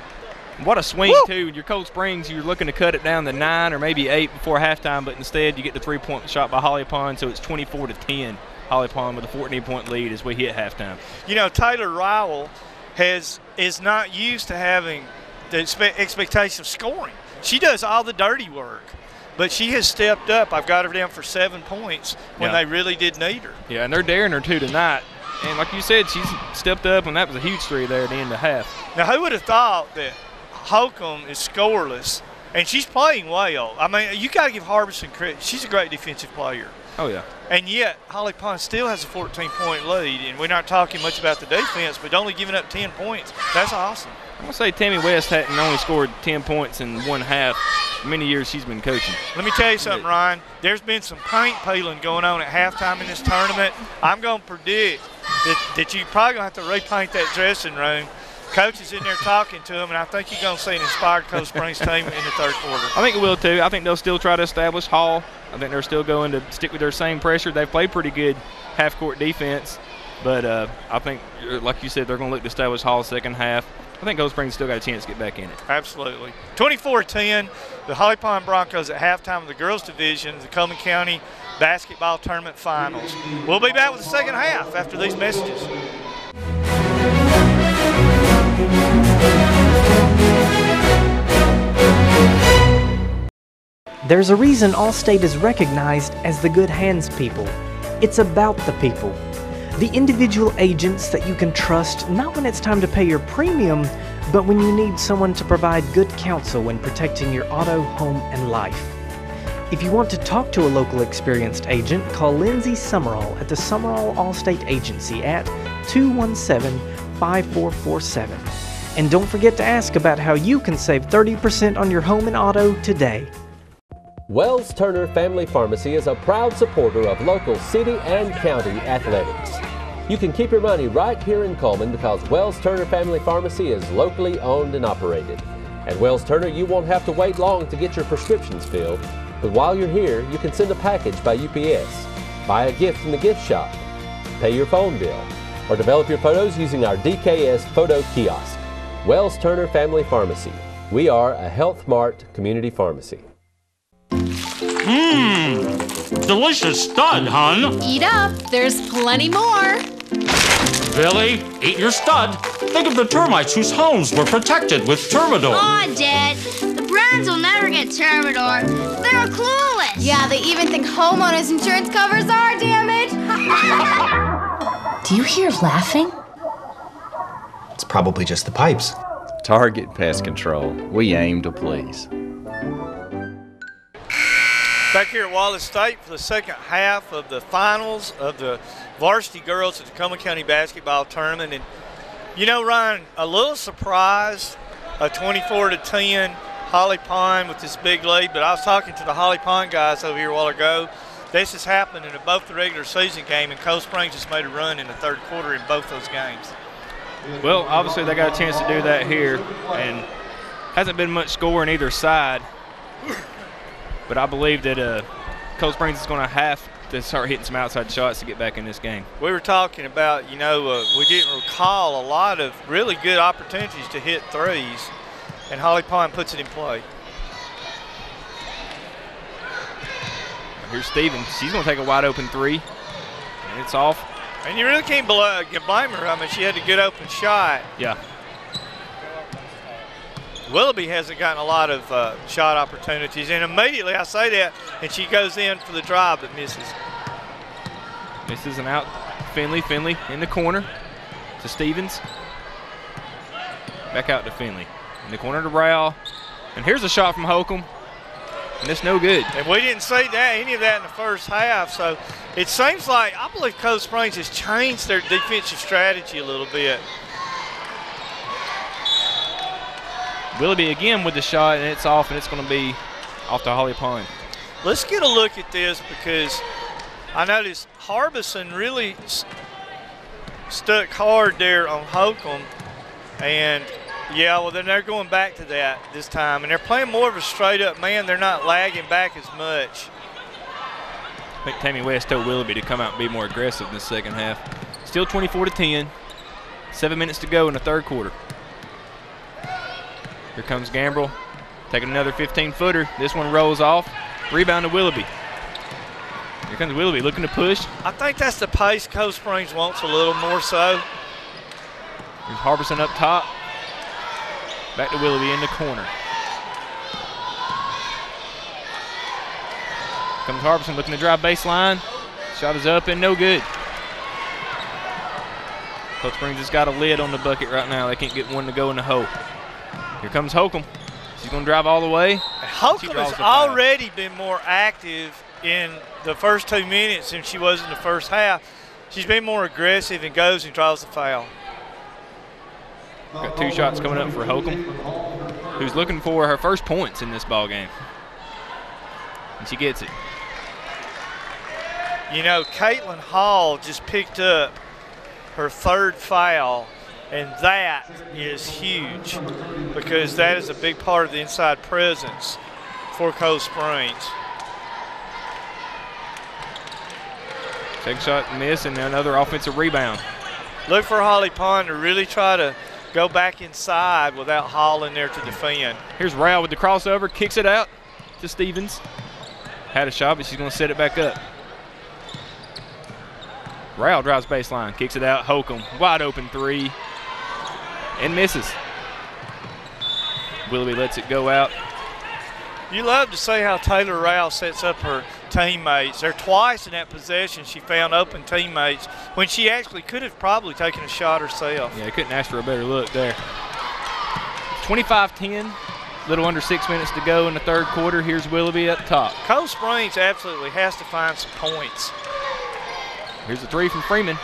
What a swing, too. Your Cold Springs, you're looking to cut it down to 9 or maybe 8 before halftime, but instead you get the 3-point shot by Holly Pond, so it's 24-10. Holly Pond with a 14-point lead as we hit halftime. You know, Taylor Rowell is not used to having the expectation of scoring. She does all the dirty work, but she has stepped up. I've got her down for 7 points when they really did need her. Yeah, and they're daring her too tonight. And like you said, she's stepped up, and that was a huge three there at the end of the half. Now, who would have thought that Holcomb is scoreless, and she's playing well. I mean, you got to give Harbison credit. She's a great defensive player. Oh, yeah. And yet, Holly Pond still has a 14-point lead, and we're not talking much about the defense, but only giving up 10 points. That's awesome. I'm going to say Tammy West hadn't only scored 10 points in one half many years she's been coaching. Let me tell you something, Ryan. There's been some paint peeling going on at halftime in this tournament. I'm going to predict that you're probably going to have to repaint that dressing room. Coach is in there talking to him, and I think you're going to see an inspired Cold Springs team in the third quarter. I think it will, too. I think they'll still try to establish Hall. I think they're still going to stick with their same pressure. They've played pretty good half-court defense, but I think, like you said, they're going to look to establish Hall second half. I think Cold Springs still got a chance to get back in it. Absolutely. 24-10, the Holly Pond Broncos at halftime of the girls' division of the Coleman County Basketball Tournament Finals. We'll be back with the second half after these messages. There's a reason Allstate is recognized as the good hands people. It's about the people. The individual agents that you can trust, not when it's time to pay your premium, but when you need someone to provide good counsel when protecting your auto, home, and life. If you want to talk to a local experienced agent, call Lindsay Summerall at the Summerall Allstate Agency at 217-5447. And don't forget to ask about how you can save 30% on your home and auto today. Wells Turner Family Pharmacy is a proud supporter of local city and county athletics. You can keep your money right here in Coleman because Wells Turner Family Pharmacy is locally owned and operated. At Wells Turner, you won't have to wait long to get your prescriptions filled, but while you're here, you can send a package by UPS, buy a gift in the gift shop, pay your phone bill, or develop your photos using our DKS photo kiosk. Wells Turner Family Pharmacy. We are a Health Mart community pharmacy. Delicious stud, hun. Eat up, there's plenty more. Billy, eat your stud. Think of the termites whose homes were protected with Termidor. Aw, Dad, the Browns will never get Termidor. They're clueless. Yeah, they even think homeowners insurance covers our damage. Do you hear laughing? It's probably just the pipes. Target Pest Control. We aim to please. Back here at Wallace State for the second half of the finals of the varsity girls at the Coleman County Basketball Tournament. And, you know, Ryan, a little surprised, a 24-10 Holly Pond with this big lead. But I was talking to the Holly Pond guys over here a while ago. This has happened in both the regular season game, and Cold Springs just made a run in the third quarter in both those games. Well, obviously they got a chance to do that here, and hasn't been much score on either side. But I believe that Cold Springs is going to have to start hitting some outside shots to get back in this game. We were talking about, you know, we didn't recall a lot of really good opportunities to hit threes, and Holly Pond puts it in play. Here's Stevens. She's going to take a wide open three, and it's off. And you really can't blame her. I mean, she had a good open shot. Yeah. Willoughby hasn't gotten a lot of shot opportunities, and immediately I say that, and she goes in for the drive but misses. Misses and out. Finley in the corner to Stevens. Back out to Finley. In the corner to Rowell. And here's a shot from Holcomb. And it's no good. And we didn't see any of that in the first half. So it seems like, I believe Cold Springs has changed their defensive strategy a little bit. Willoughby again with the shot, and it's off, and it's going to be off to Holly Pond. Let's get a look at this because I noticed Harbison really stuck hard there on Holcomb. And, yeah, well, then they're going back to that this time. And they're playing more of a straight-up man. They're not lagging back as much. I think Tammy West told Willoughby to come out and be more aggressive in the second half. Still 24-10. 7 minutes to go in the third quarter. Here comes Gambrell, taking another 15-footer. This one rolls off. Rebound to Willoughby. Here comes Willoughby looking to push. I think that's the pace Cold Springs wants a little more so. Here's Harbison up top. Back to Willoughby in the corner. Comes Harbison looking to drive baseline. Shot is up and no good. Cold Springs has got a lid on the bucket right now. They can't get one to go in the hole. Here comes Holcomb. She's going to drive all the way. Holcomb has already been more active in the first 2 minutes than she was in the first half. She's been more aggressive and goes and draws the foul. Got 2 shots coming up for Holcomb, who's looking for her first points in this ball game. And she gets it. You know, Caitlin Hall just picked up her 3rd foul, and that is huge because that is a big part of the inside presence for Cold Springs. Second shot miss and another offensive rebound. Look for Holly Pond to really try to go back inside without Hall in there to defend. Here's Rowell with the crossover, kicks it out to Stevens. Had a shot, but she's going to set it back up. Rowell drives baseline, kicks it out. Holcomb, wide open 3, and misses. Willoughby lets it go out. You love to see how Taylor Rowell sets up her teammates. There twice in that possession she found open teammates when she actually could have probably taken a shot herself. Yeah, couldn't ask for a better look there. 25-10, little under 6 minutes to go in the third quarter. Here's Willoughby up top. Cold Springs absolutely has to find some points. Here's a 3 from Freeman.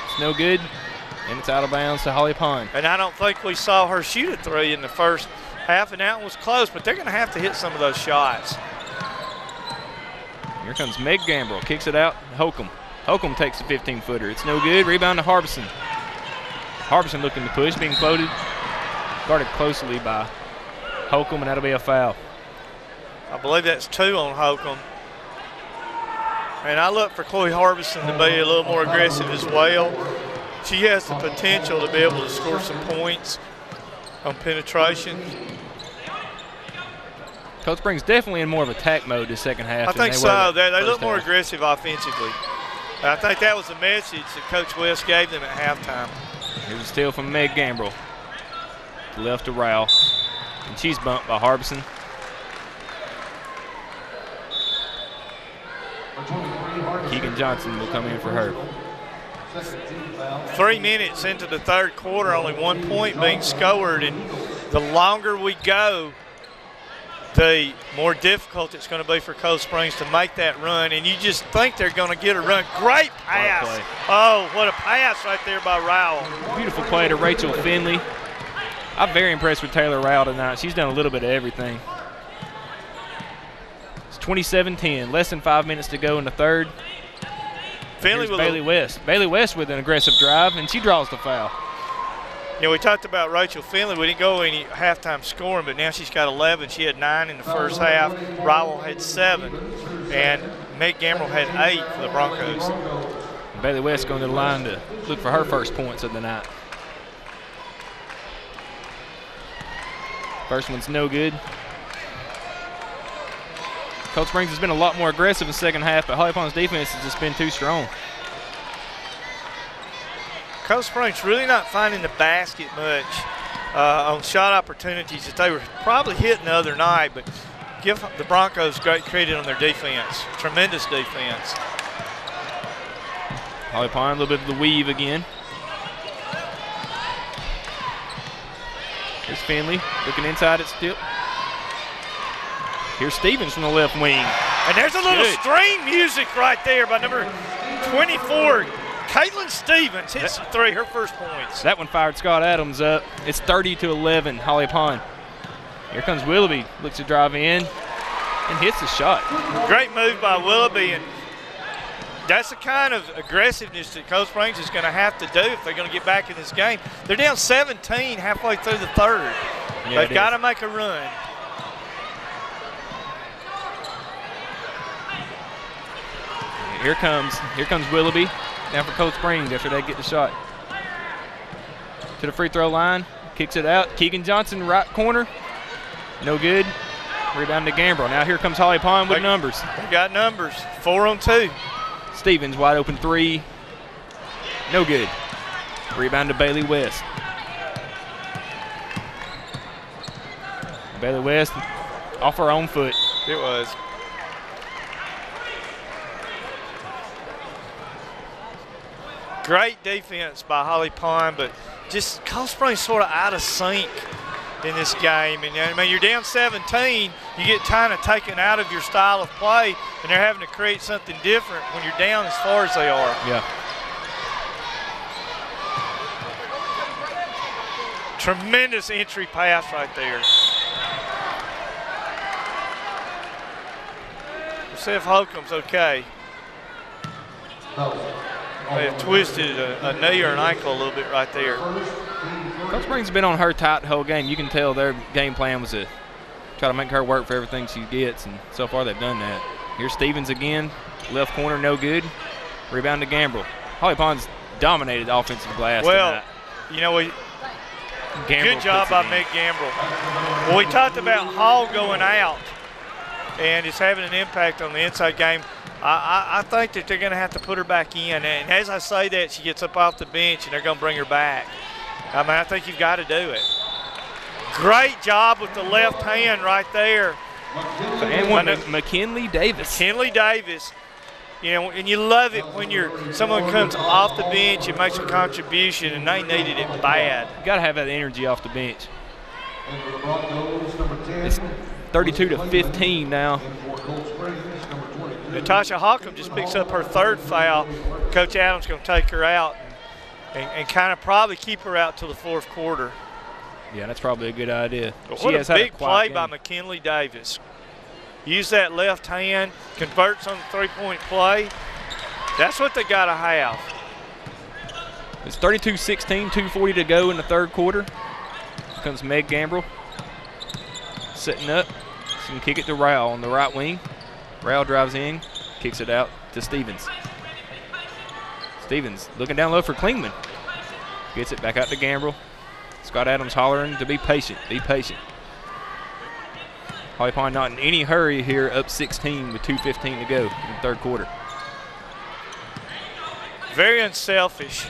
It's no good, and it's out of bounds to Holly Pond. And I don't think we saw her shoot a 3 in the first half, and that was close, but they're going to have to hit some of those shots. Here comes Meg Gambrell, kicks it out. Holcomb. Holcomb takes a 15-footer. It's no good. Rebound to Harbison. Harbison looking to push, being floated. Guarded closely by Holcomb, and that'll be a foul. I believe that's 2 on Holcomb. And I look for Chloe Harbison to be a little more aggressive as well. She has the potential to be able to score some points on penetration. Cold Springs definitely in more of attack mode this second half. I think so. They look more half. aggressive offensively. And I think that was the message that Coach West gave them at halftime. Here's a steal from Meg Gambrell. Left to Rowell. And she's bumped by Harbison. Keegan Johnson will come in for her. 3 minutes into the third quarter, only 1 point being scored, and the longer we go, the more difficult it's going to be for Cold Springs to make that run, and you just think they're going to get a run. Great pass. Oh, what a pass right there by Rowell. Beautiful play to Rachel Finley. I'm very impressed with Taylor Rowell tonight. She's done a little bit of everything. It's 27-10, less than 5 minutes to go in the third. Finley with Bailey West. Bailey West with an aggressive drive, and she draws the foul. You know, we talked about Rachel Finley. We didn't go any halftime scoring, but now she's got 11. She had 9 in the first half. Rowell had 7, and Meg Gambrell had 8 for the Broncos. Bailey West going to the line to look for her first points of the night. First one's no good. Cold Springs has been a lot more aggressive in the second half, but Holly Pond's defense has just been too strong. Cold Springs really not finding the basket much on shot opportunities that they were probably hitting the other night, but give the Broncos great credit on their defense. Tremendous defense. Holly Pond, a little bit of the weave again. Here's Finley looking inside at Stipp. Here's Stevens from the left wing. And there's a little string music right there by number 24. Caitlin Stevens hits the three, her first points. That one fired Scott Adams up. It's 30-11, Holly Pond. Here comes Willoughby, looks to drive in and hits the shot. Great move by Willoughby, and that's the kind of aggressiveness that Cold Springs is going to have to do if they're going to get back in this game. They're down 17 halfway through the third. Yeah, They've got to make a run. Here comes Willoughby down for Cold Springs after they get the shot. To the free throw line, kicks it out. Keegan Johnson, right corner. No good. Rebound to Gambrell. Now here comes Holly Pond with numbers. They got numbers. 4 on 2. Stevens wide open three. No good. Rebound to Bailey West. Bailey West off her own foot. It was. Great defense by Holly Pond, but just Cold Springs sort of out of sync in this game. And I mean, you're down 17, you get kind of taken out of your style of play, and they're having to create something different when you're down as far as they are. Yeah. Tremendous entry pass right there. We'll see if Holcomb's okay. They have twisted a knee or an ankle a little bit right there. Cold Springs has been on her tight the whole game. You can tell their game plan was to try to make her work for everything she gets, and so far they've done that. Here's Stevens again, left corner, no good. Rebound to Gambrell. Holly Pond's dominated the offensive glass tonight. You know, good job by Meg Gambrell. Well, we talked about Hall going out, and it's having an impact on the inside game. I think that they're going to have to put her back in. And as I say that, she gets up off the bench, and they're going to bring her back. I mean, I think you've got to do it. Great job with the left hand right there. And one McKinley Davis. McKinley Davis. You know, and you love it when someone comes off the bench and makes a contribution, and they needed it bad. You got to have that energy off the bench. It's 32-15 now. Natasha Holcomb just picks up her third foul. Coach Adams going to take her out and kind of probably keep her out till the fourth quarter. Yeah, that's probably a good idea. What a big play by McKinley Davis. Use that left hand, converts on the three-point play. That's what they got to have. It's 32-16, 2:40 to go in the third quarter. Here comes Meg Gambrell. Setting up. She can kick it to Rowell on the right wing. Rowell drives in, kicks it out to Stevens. Stevens looking down low for Klingman. Gets it back out to Gambrell. Scott Adams hollering to be patient, be patient. Holly Pond not in any hurry here, up 16 with 2:15 to go in the third quarter. Very unselfish,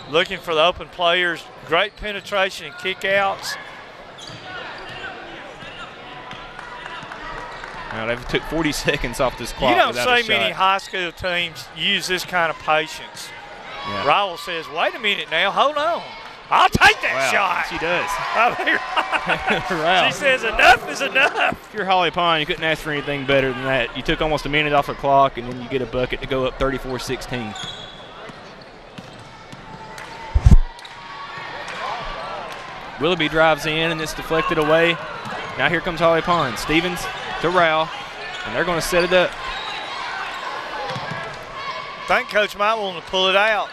looking for the open players. Great penetration and kickouts. Now they've took 40 seconds off this clock. You don't see many high school teams use this kind of patience. Yeah. Rowell says, wait a minute now, hold on. I'll take that shot. She does. She says enough is enough. If you're Holly Pond, you couldn't ask for anything better than that. You took almost a minute off the clock, and then you get a bucket to go up 34-16. Willoughby drives in, and it's deflected away. Now here comes Holly Pond. Stevens to Rowell, and they're going to set it up. I think Coach might want to pull it out.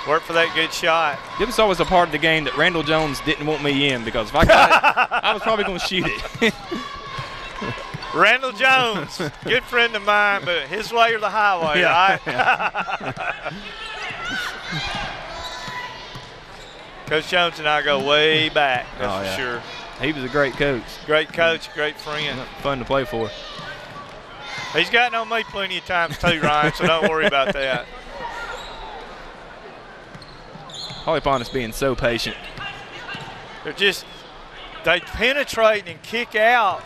Work for that good shot. It was always a part of the game that Randall Jones didn't want me in, because if I got it, I was probably going to shoot it. Randall Jones, good friend of mine, but his way or the highway, right? Yeah. Coach Jones and I go way back, that's for sure. He was a great coach. Great coach, great friend. Fun to play for. He's gotten on me plenty of times too, Ryan, so don't worry about that. Holly Pond is being so patient. They penetrate and kick out,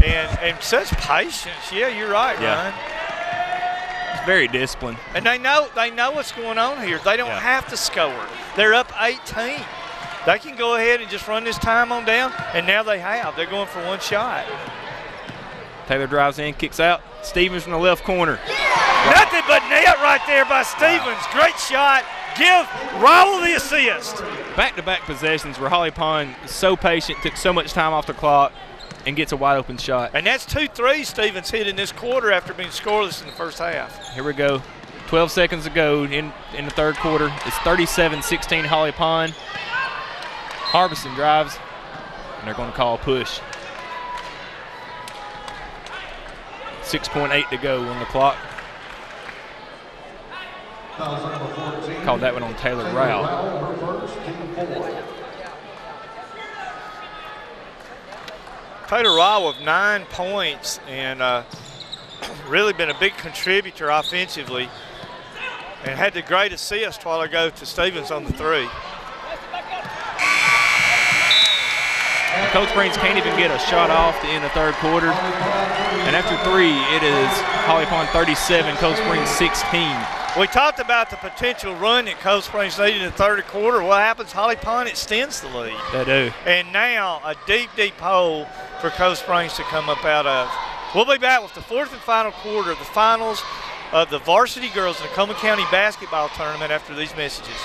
and such patience. Yeah, you're right, Ryan. It's very disciplined. And they know what's going on here. They don't have to score. They're up 18. they can go ahead and just run this time on down, and now they have. They're going for one shot. Taylor drives in, kicks out. Stevens from the left corner. Nothing but net right there by Stevens. Great shot. Give Rowell the assist. Back-to-back possessions where Holly Pond is so patient, took so much time off the clock, and gets a wide open shot. And that's 2 threes Stevens hit in this quarter after being scoreless in the first half. Here we go. 12 seconds to go in the third quarter. It's 37-16 Holly Pond. Harbison drives, and they're going to call a push. 6.8 to go on the clock. Called that one on Taylor Rowell. Taylor Rowell with 9 points and really been a big contributor offensively and had the great assist while ago to Stevens on the 3. Coach Springs can't even get a shot off to end the third quarter. And after 3, it is Holly Pond 37, Coach Springs 16. We talked about the potential run that Coach Springs needed in the third quarter. What happens? Holly Pond extends the lead. They do. And now a deep, deep hole for Coach Springs to come up out of. We'll be back with the 4th and final quarter of the finals of the varsity girls in the Coleman County basketball tournament after these messages.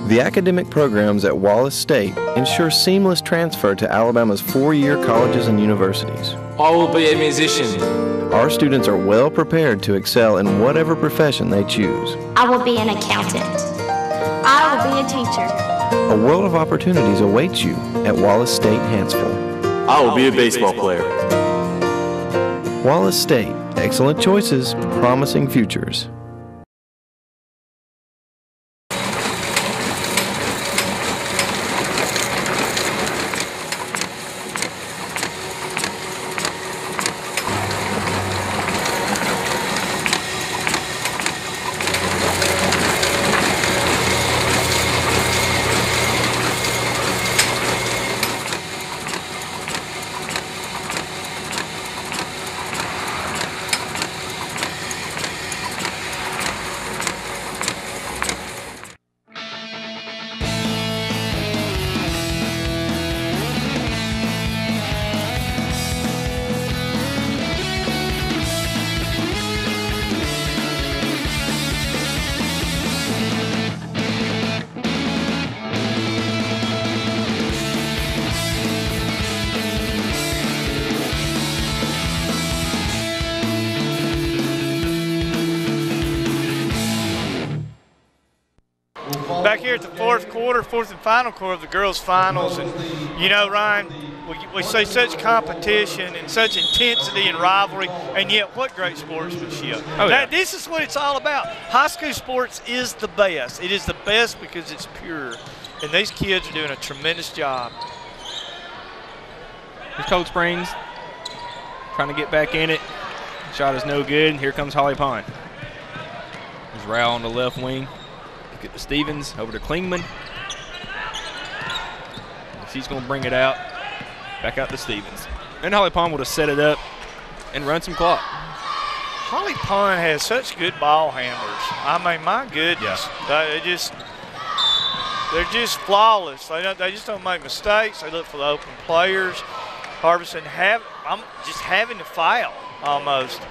The academic programs at Wallace State ensure seamless transfer to Alabama's 4-year colleges and universities. I will be a musician. Our students are well prepared to excel in whatever profession they choose. I will be an accountant. I will be a teacher. A world of opportunities awaits you at Wallace State Hanceville. I will be a baseball player. Wallace State, excellent choices, promising futures. Back here at the 4th quarter, 4th and final quarter of the girls' finals. And, you know, Ryan, we see such competition and such intensity and rivalry, and yet what great sportsmanship. Oh, yeah. This is what it's all about. High school sports is the best. It is the best because it's pure. And these kids are doing a tremendous job. Here's Cold Springs trying to get back in it. Shot is no good. And here comes Holly Pond. There's Rowell on the left wing. Get to Stevens, over to Klingman. She's going to bring it out. Back out to Stevens. And Holly Pond would have set it up and run some clock. Holly Pond has such good ball handlers. I mean, my goodness. Yeah. They're just flawless. They just don't make mistakes. They look for the open players. Harbison I'm just having to foul almost.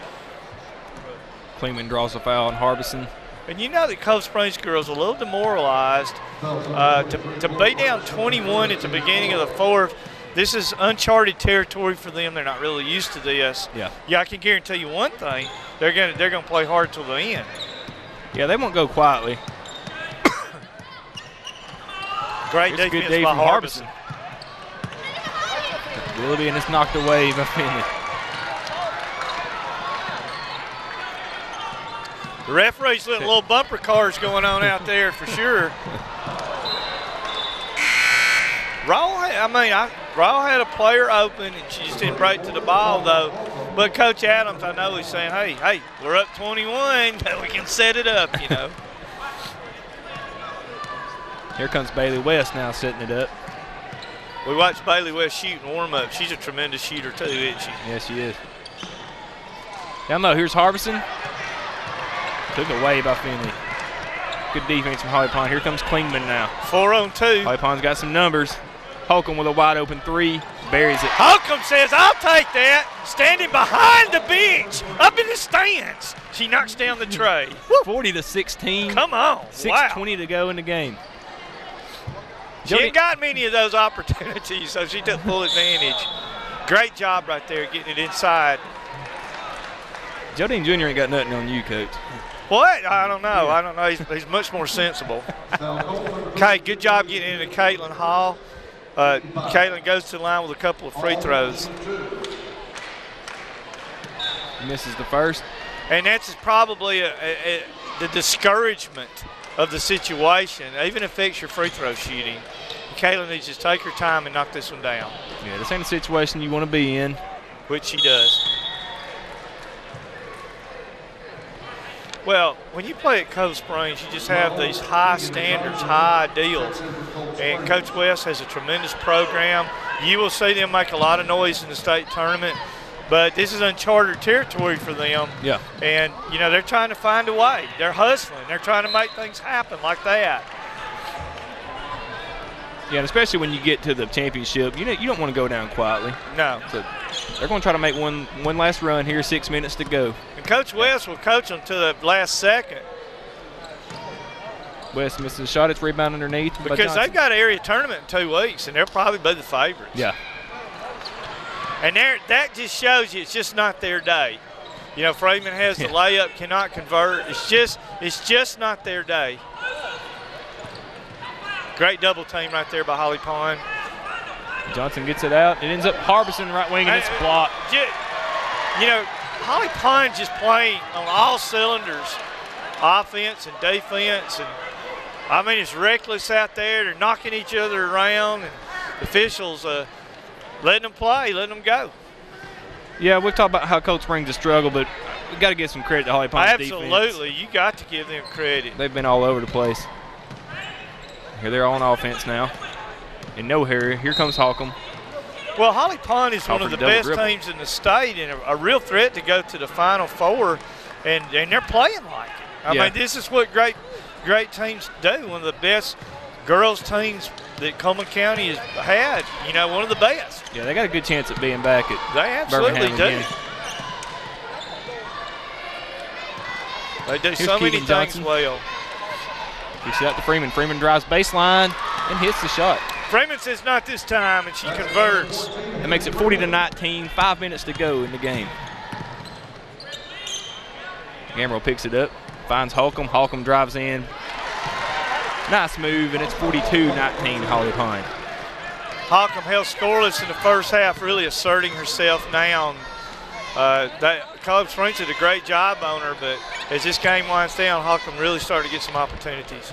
Klingman draws a foul on Harbison. And you know that Cold Springs girls are a little demoralized. To be down 21 at the beginning of the 4th, this is uncharted territory for them. They're not really used to this. Yeah, I can guarantee you one thing: they're gonna play hard till the end. Yeah, they won't go quietly. Great defense good day by from Harbison. Willoughby, and it's knocked away by Finley. The referee's letting little bumper cars going on out there for sure. Raw had a player open, and she just didn't break to the ball, though. But Coach Adams, I know he's saying, hey, we're up 21. We can set it up, you know. Here comes Bailey West now setting it up. We watched Bailey West shoot and warm up. She's a tremendous shooter, too, isn't she? Yes, she is. Down low, here's Harbison. Took away by Finley. Good defense from Holly Pond. Here comes Klingman now. 4-on-2. Holly Pond's got some numbers. Holcomb with a wide open three. Buries it. Holcomb says, I'll take that. Standing behind the bench, up in the stands. She knocks down the tray. 40-16. Come on. 6:20 to go in the game. She ain't got many of those opportunities, so she took full advantage. Great job right there getting it inside. Jodine Jr. ain't got nothing on you, Coach. What? I don't know. I don't know. He's much more sensible. Okay, good job getting into Caitlin Hall. Caitlin goes to the line with a couple of free throws. Misses the first. And that's probably the discouragement of the situation. It even affects your free throw shooting. Caitlin needs to just take her time and knock this one down. Yeah, this ain't a situation you want to be in. Which she does. Well, when you play at Cold Springs, you just have these high standards, high ideals. And Coach West has a tremendous program. You will see them make a lot of noise in the state tournament, but this is uncharted territory for them. Yeah. And, you know, they're trying to find a way. They're hustling. They're trying to make things happen like that. Yeah, and especially when you get to the championship, you don't want to go down quietly. No. So they're going to try to make one last run here, 6 minutes to go. And Coach West will coach them to the last second. West misses a shot. It's rebound underneath. Because they've got an area tournament in 2 weeks, and they'll probably be the favorites. Yeah. And that just shows you it's just not their day. You know, Freeman has the layup, cannot convert. It's just not their day. Great double team right there by Holly Pond. Johnson gets it out. It ends up Harbison right wing, and it's blocked. You know, Holly Pond just playing on all cylinders, offense and defense. And I mean, it's reckless out there. They're knocking each other around, and the officials letting them play, letting them go. Yeah, we've talked about how Cold Springs has struggled, but we've got to give some credit to Holly Pond's defense. Absolutely. You got to give them credit. They've been all over the place. Here they're on offense now. And no hurry. Here comes Holcomb. Well, Holly Pond is one of the best teams in the state and a real threat to go to the Final Four, and they're playing like it. I mean, this is what great teams do. One of the best girls teams that Coleman County has had, you know, one of the best. Yeah, they got a good chance at being back at They absolutely Birmingham do. They do Here's so many Keegan Johnson. things well. Kicks it out to Freeman. Freeman drives baseline and hits the shot. Freeman says not this time, and she converts. That makes it 40-19, 5 minutes to go in the game. Gambrell picks it up, finds Holcomb. Holcomb drives in. Nice move, and it's 42-19 Holly Pond. Holcomb held scoreless in the first half, really asserting herself now. Cold Springs did a great job on her, but as this game winds down, Holcomb really started to get some opportunities.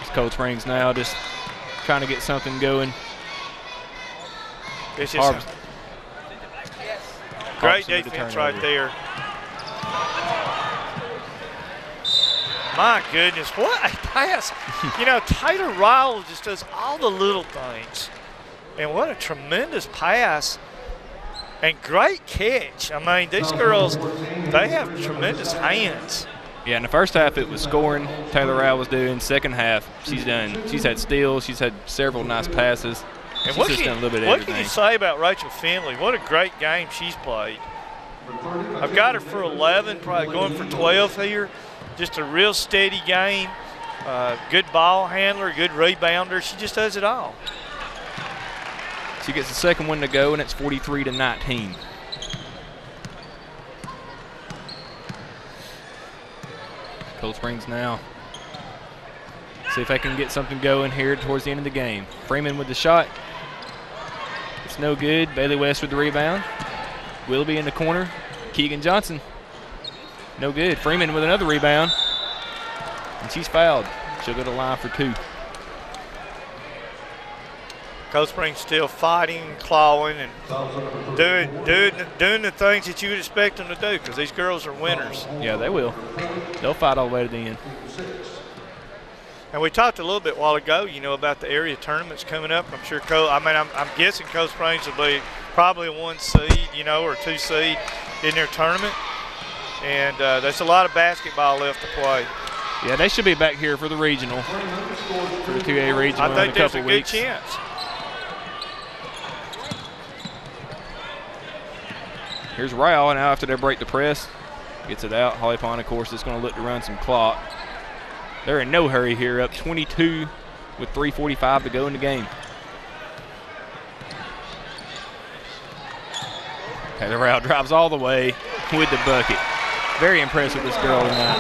It's Cold Springs now just trying to get something going. It's just great defense right there. My goodness, what a pass. You know, Taylor Ryle just does all the little things. And what a tremendous pass and great catch. I mean, these girls, they have tremendous hands. Yeah, in the first half it was scoring. Taylor Ryle was doing. Second half, she's had steals. She's had several nice passes. And she's just done a little bit of what everything. can you say about Rachel Finley? What a great game she's played. I've got her for 11, probably going for 12 here. Just a real steady game. Good ball handler, good rebounder. She just does it all. She gets the second one to go, and it's 43-19. Cold Springs now. See if they can get something going here towards the end of the game. Freeman with the shot. It's no good. Bailey West with the rebound. Willoughby in the corner. Keegan Johnson. No good. Freeman with another rebound. And she's fouled. She'll go to the line for 2. Cold Springs still fighting, clawing, and doing the things that you would expect them to do, because these girls are winners. Yeah, they will. They'll fight all the way to the end. And we talked a little bit a while ago, you know, about the area tournaments coming up. I'm sure I'm guessing Cold Springs will be probably a 1 seed, you know, or a 2 seed in their tournament. And there's a lot of basketball left to play. Yeah, they should be back here for the regional, for the 2A regional I think in a couple there's a weeks. good chance. Here's Rao now after they break the press. Gets it out. Holly Pond, of course, is going to look to run some clock. They're in no hurry here, up 22 with 3:45 to go in the game. Taylor Rao drives all the way with the bucket. Very impressed with this girl tonight.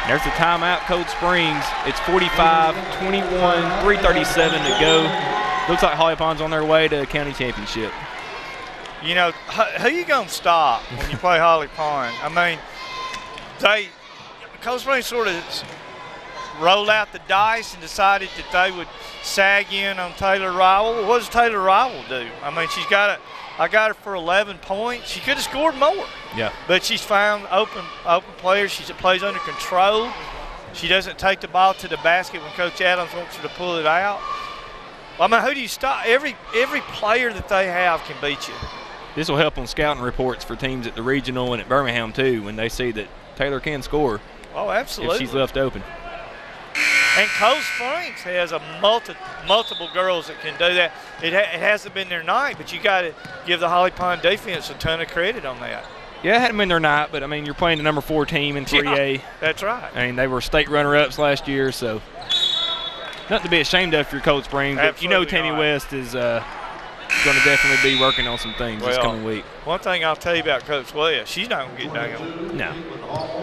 There's the timeout, Cold Springs. It's 45-21, 3:37 to go. Looks like Holly Pond's on their way to a county championship. You know, who you going to stop when you play Holly Pond? I mean, Cold Springs sort of rolled out the dice and decided that they would sag in on Taylor Rowell. What does Taylor Rowell do? I mean, I got her for 11 points. She could have scored more. Yeah. But she's found open players. She plays under control. She doesn't take the ball to the basket when Coach Adams wants her to pull it out. I mean, who do you stop? Every player that they have can beat you. This will help on scouting reports for teams at the regional and at Birmingham too when they see that Taylor can score. Oh, absolutely. If she's left open. And Cold Springs has a multiple girls that can do that. It hasn't been their night, but you got to give the Holly Pond defense a ton of credit on that. Yeah, it hadn't been their night, but I mean, you're playing the number 4 team in 3A. Yeah, that's right. I mean, they were state runner-ups last year, so nothing to be ashamed of for your Cold Springs. But you know, Tammy West is going to definitely be working on some things this coming week. One thing I'll tell you about Coach West, she's not going to get down. No.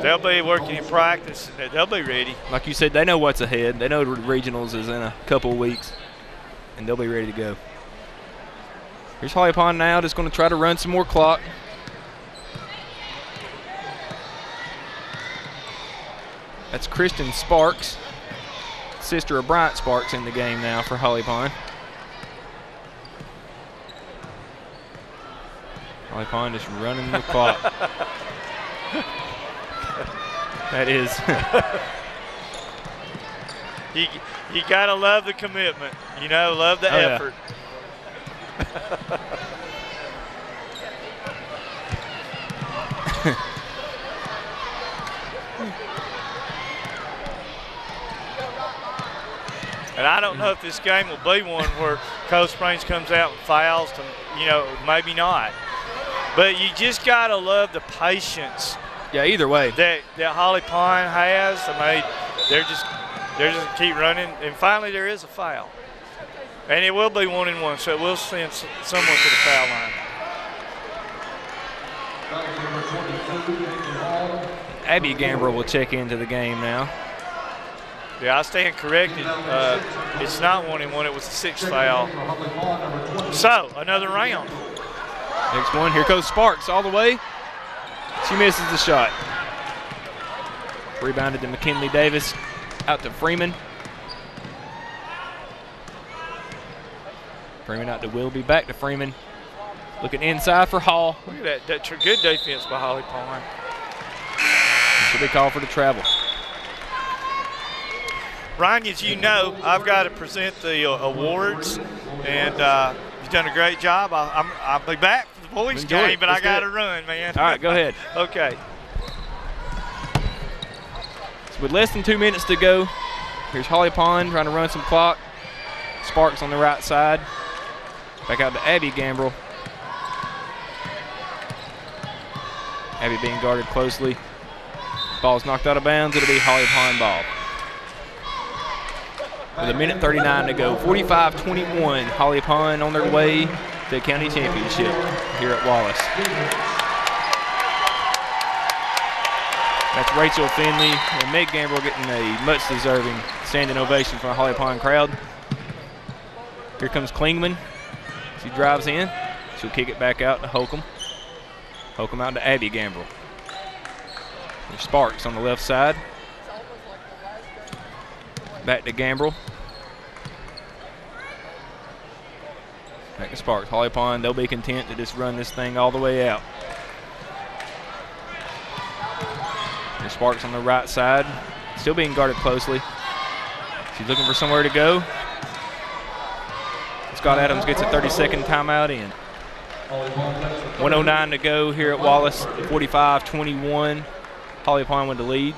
They'll be working in practice, and they'll be ready. Like you said, they know what's ahead. They know the regionals is in a couple of weeks, and they'll be ready to go. Here's Holly Pond now, just going to try to run some more clock. That's Kristen Sparks, sister of Bryant Sparks, in the game now for Holly Pond. Holly Pond just running the clock. That is. you got to love the commitment. You know, love the effort. And I don't know if this game will be one where Cold Springs comes out and fouls, you know, maybe not. But you just got to love the patience. Yeah, either way. That Holly Pond has. I mean, they're just keep running. And finally, there is a foul. And it will be 1-1, so we'll send someone to the foul line. Abby Gambrel will check into the game now. Yeah, I stand corrected. It's not 1-1. It was the 6th foul. So, another round. Next one. Here goes Sparks all the way. She misses the shot. Rebounded to McKinley Davis. Out to Freeman. Freeman out to Willoughby. Back to Freeman. Looking inside for Hall. Look at that good defense by Holly Pond. Should be called for the travel. Ryan, as you know, I've got to present the awards, and you've done a great job. I'll be back for the boys' game, but I got to run, man. All right, go ahead. Okay. So with less than 2 minutes to go, here's Holly Pond trying to run some clock. Sparks on the right side. Back out to Abby Gambrel. Abby being guarded closely. Ball's knocked out of bounds. It'll be Holly Pond ball. With 1:39 to go. 45-21. Holly Pond on their way to the county championship here at Wallace. That's Rachel Finley and Meg Gambrel getting a much deserving standing ovation from the Holly Pond crowd. Here comes Klingman. She drives in. She'll kick it back out to Holcomb. Holcomb out to Abby Gambrel. There's Sparks on the left side. Back to Gambrel. Back to Sparks. Holly Pond, they'll be content to just run this thing all the way out. There's Sparks on the right side. Still being guarded closely. She's looking for somewhere to go. It's Scott Adams gets a 30-second timeout in. 1:09 to go here at Wallace, 45-21. Holly Pond with the lead.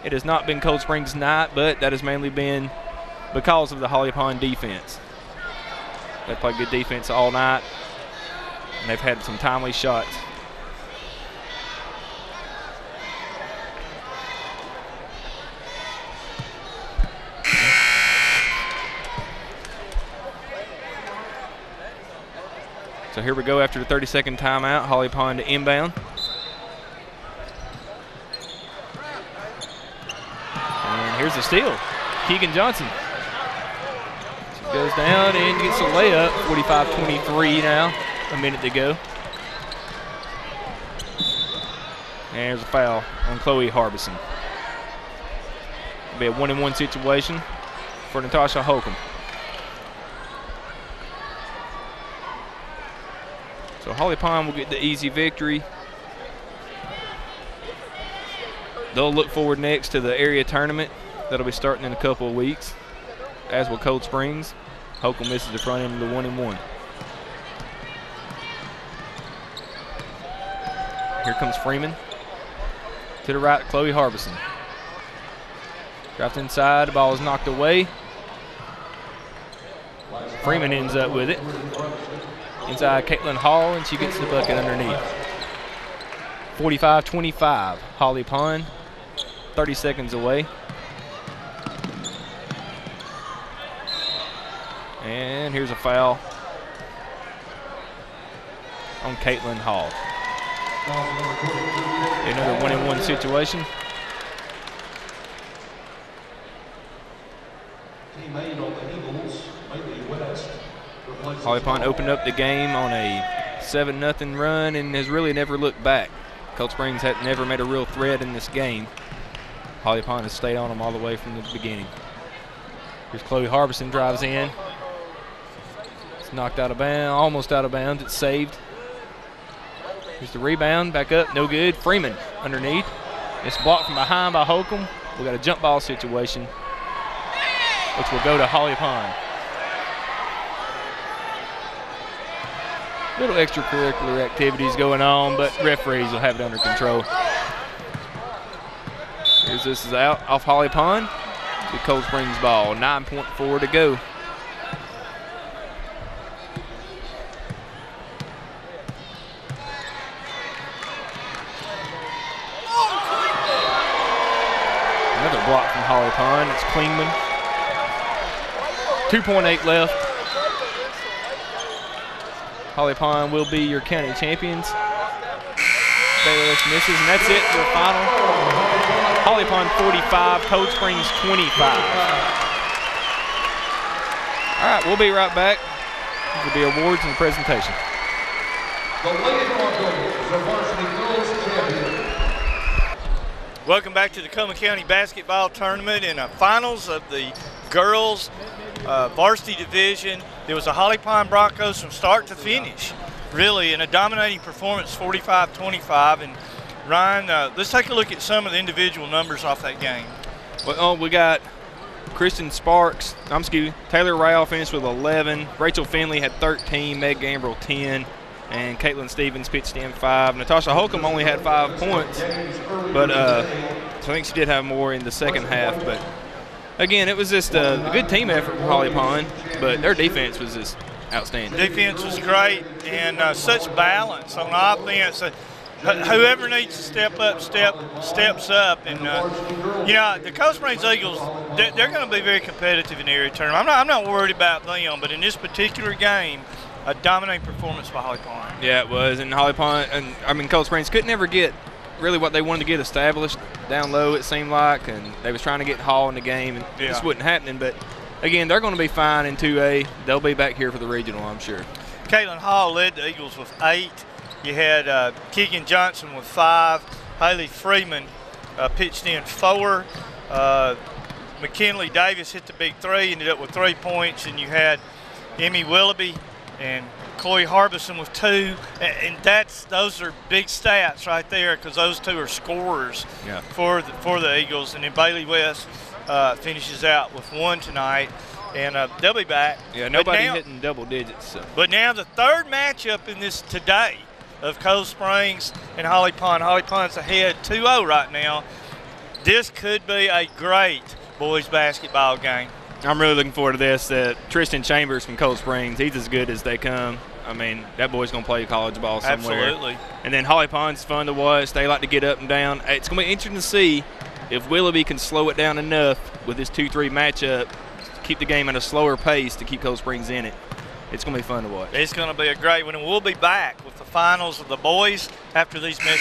It has not been Cold Springs' night, but that has mainly been because of the Holly Pond defense. They played good defense all night, and they've had some timely shots. So here we go after the 30-second timeout. Holly Pond to inbound. And here's the steal. Keegan Johnson. She goes down and gets a layup. 45-23 now, a minute to go. And there's a foul on Chloe Harbison. It'll be a 1-and-1 situation for Natasha Holcomb. So Holly Pond will get the easy victory. They'll look forward next to the area tournament that'll be starting in a couple of weeks, as will Cold Springs. Holcomb misses the front end of the 1-and-1. Here comes Freeman. To the right, Chloe Harbison. Dropped inside, the ball is knocked away. Freeman ends up with it. Inside Caitlin Hall, and she gets the bucket underneath. 45-25, Holly Pond, 30 seconds away. And here's a foul on Caitlin Hall. Another 1-and-1 situation. Holly Pond opened up the game on a 7-0 run and has really never looked back. Cold Springs had never made a real threat in this game. Holly Pond has stayed on them all the way from the beginning. Here's Chloe Harbison, drives in. It's knocked out of bounds, almost out of bounds. It's saved. Here's the rebound, back up, no good. Freeman underneath. It's blocked from behind by Holcomb. We got a jump ball situation, which will go to Holly Pond. Little extracurricular activities going on, but referees will have it under control. Here's this is out off Holly Pond. The Cold Springs ball, 9.4 to go. Another block from Holly Pond. It's Klingman. 2.8 left. Holly Pond will be your county champions. Bayless misses, and that's it for the final. Holly Pond 45, Cold Springs 25. All right, we'll be right back with the awards and the presentation. The Lady Broncos, the varsity girls champion. Welcome back to the Tacoma County Basketball Tournament in the finals of the girls varsity division. There was a Holly Pond Broncos from start to finish, really, in a dominating performance, 45-25. And Ryan, let's take a look at some of the individual numbers off that game. Well, we got Kristen Sparks, Taylor Rowell finished with 11. Rachel Finley had 13, Meg Gambrill 10, and Caitlin Stevens pitched in 5. Natasha Holcomb only had 5 points, but so I think she did have more in the second half. But again, it was just a good team effort from Holly Pond, but their defense was just outstanding. Defense was great, and such balance on offense. Whoever needs to step up, steps up. And, you know, the Cold Springs Eagles, they're going to be very competitive in the area tournament. I'm not worried about them, but in this particular game, a dominating performance by Holly Pond. Yeah, it was. And Holly Pond, Cold Springs could never get really what they wanted to get established down low, it seemed like, and they was trying to get Hall in the game, and this wasn't happening. But again, they're going to be fine in 2A. They'll be back here for the regional, I'm sure. Caitlin Hall led the Eagles with 8. You had Keegan Johnson with 5. Haley Freeman pitched in 4. McKinley Davis hit the big 3, ended up with 3 points, and you had Emmy Willoughby and Chloe Harbison with 2, and those are big stats right there, because those 2 are scorers for the Eagles. And then Bailey West finishes out with 1 tonight. and they'll be back. Yeah, nobody hitting double digits. So. But now the third matchup in this today of Cold Springs and Holly Pond. Holly Pond's ahead 2-0 right now. This could be a great boys basketball game. I'm really looking forward to this. Tristan Chambers from Cold Springs, he's as good as they come. I mean, that boy's going to play college ball somewhere. Absolutely. And then Holly Pond's fun to watch. They like to get up and down. It's going to be interesting to see if Willoughby can slow it down enough with this 2-3 matchup to keep the game at a slower pace to keep Cold Springs in it. It's going to be fun to watch. It's going to be a great one, and we'll be back with the finals of the boys after these messages.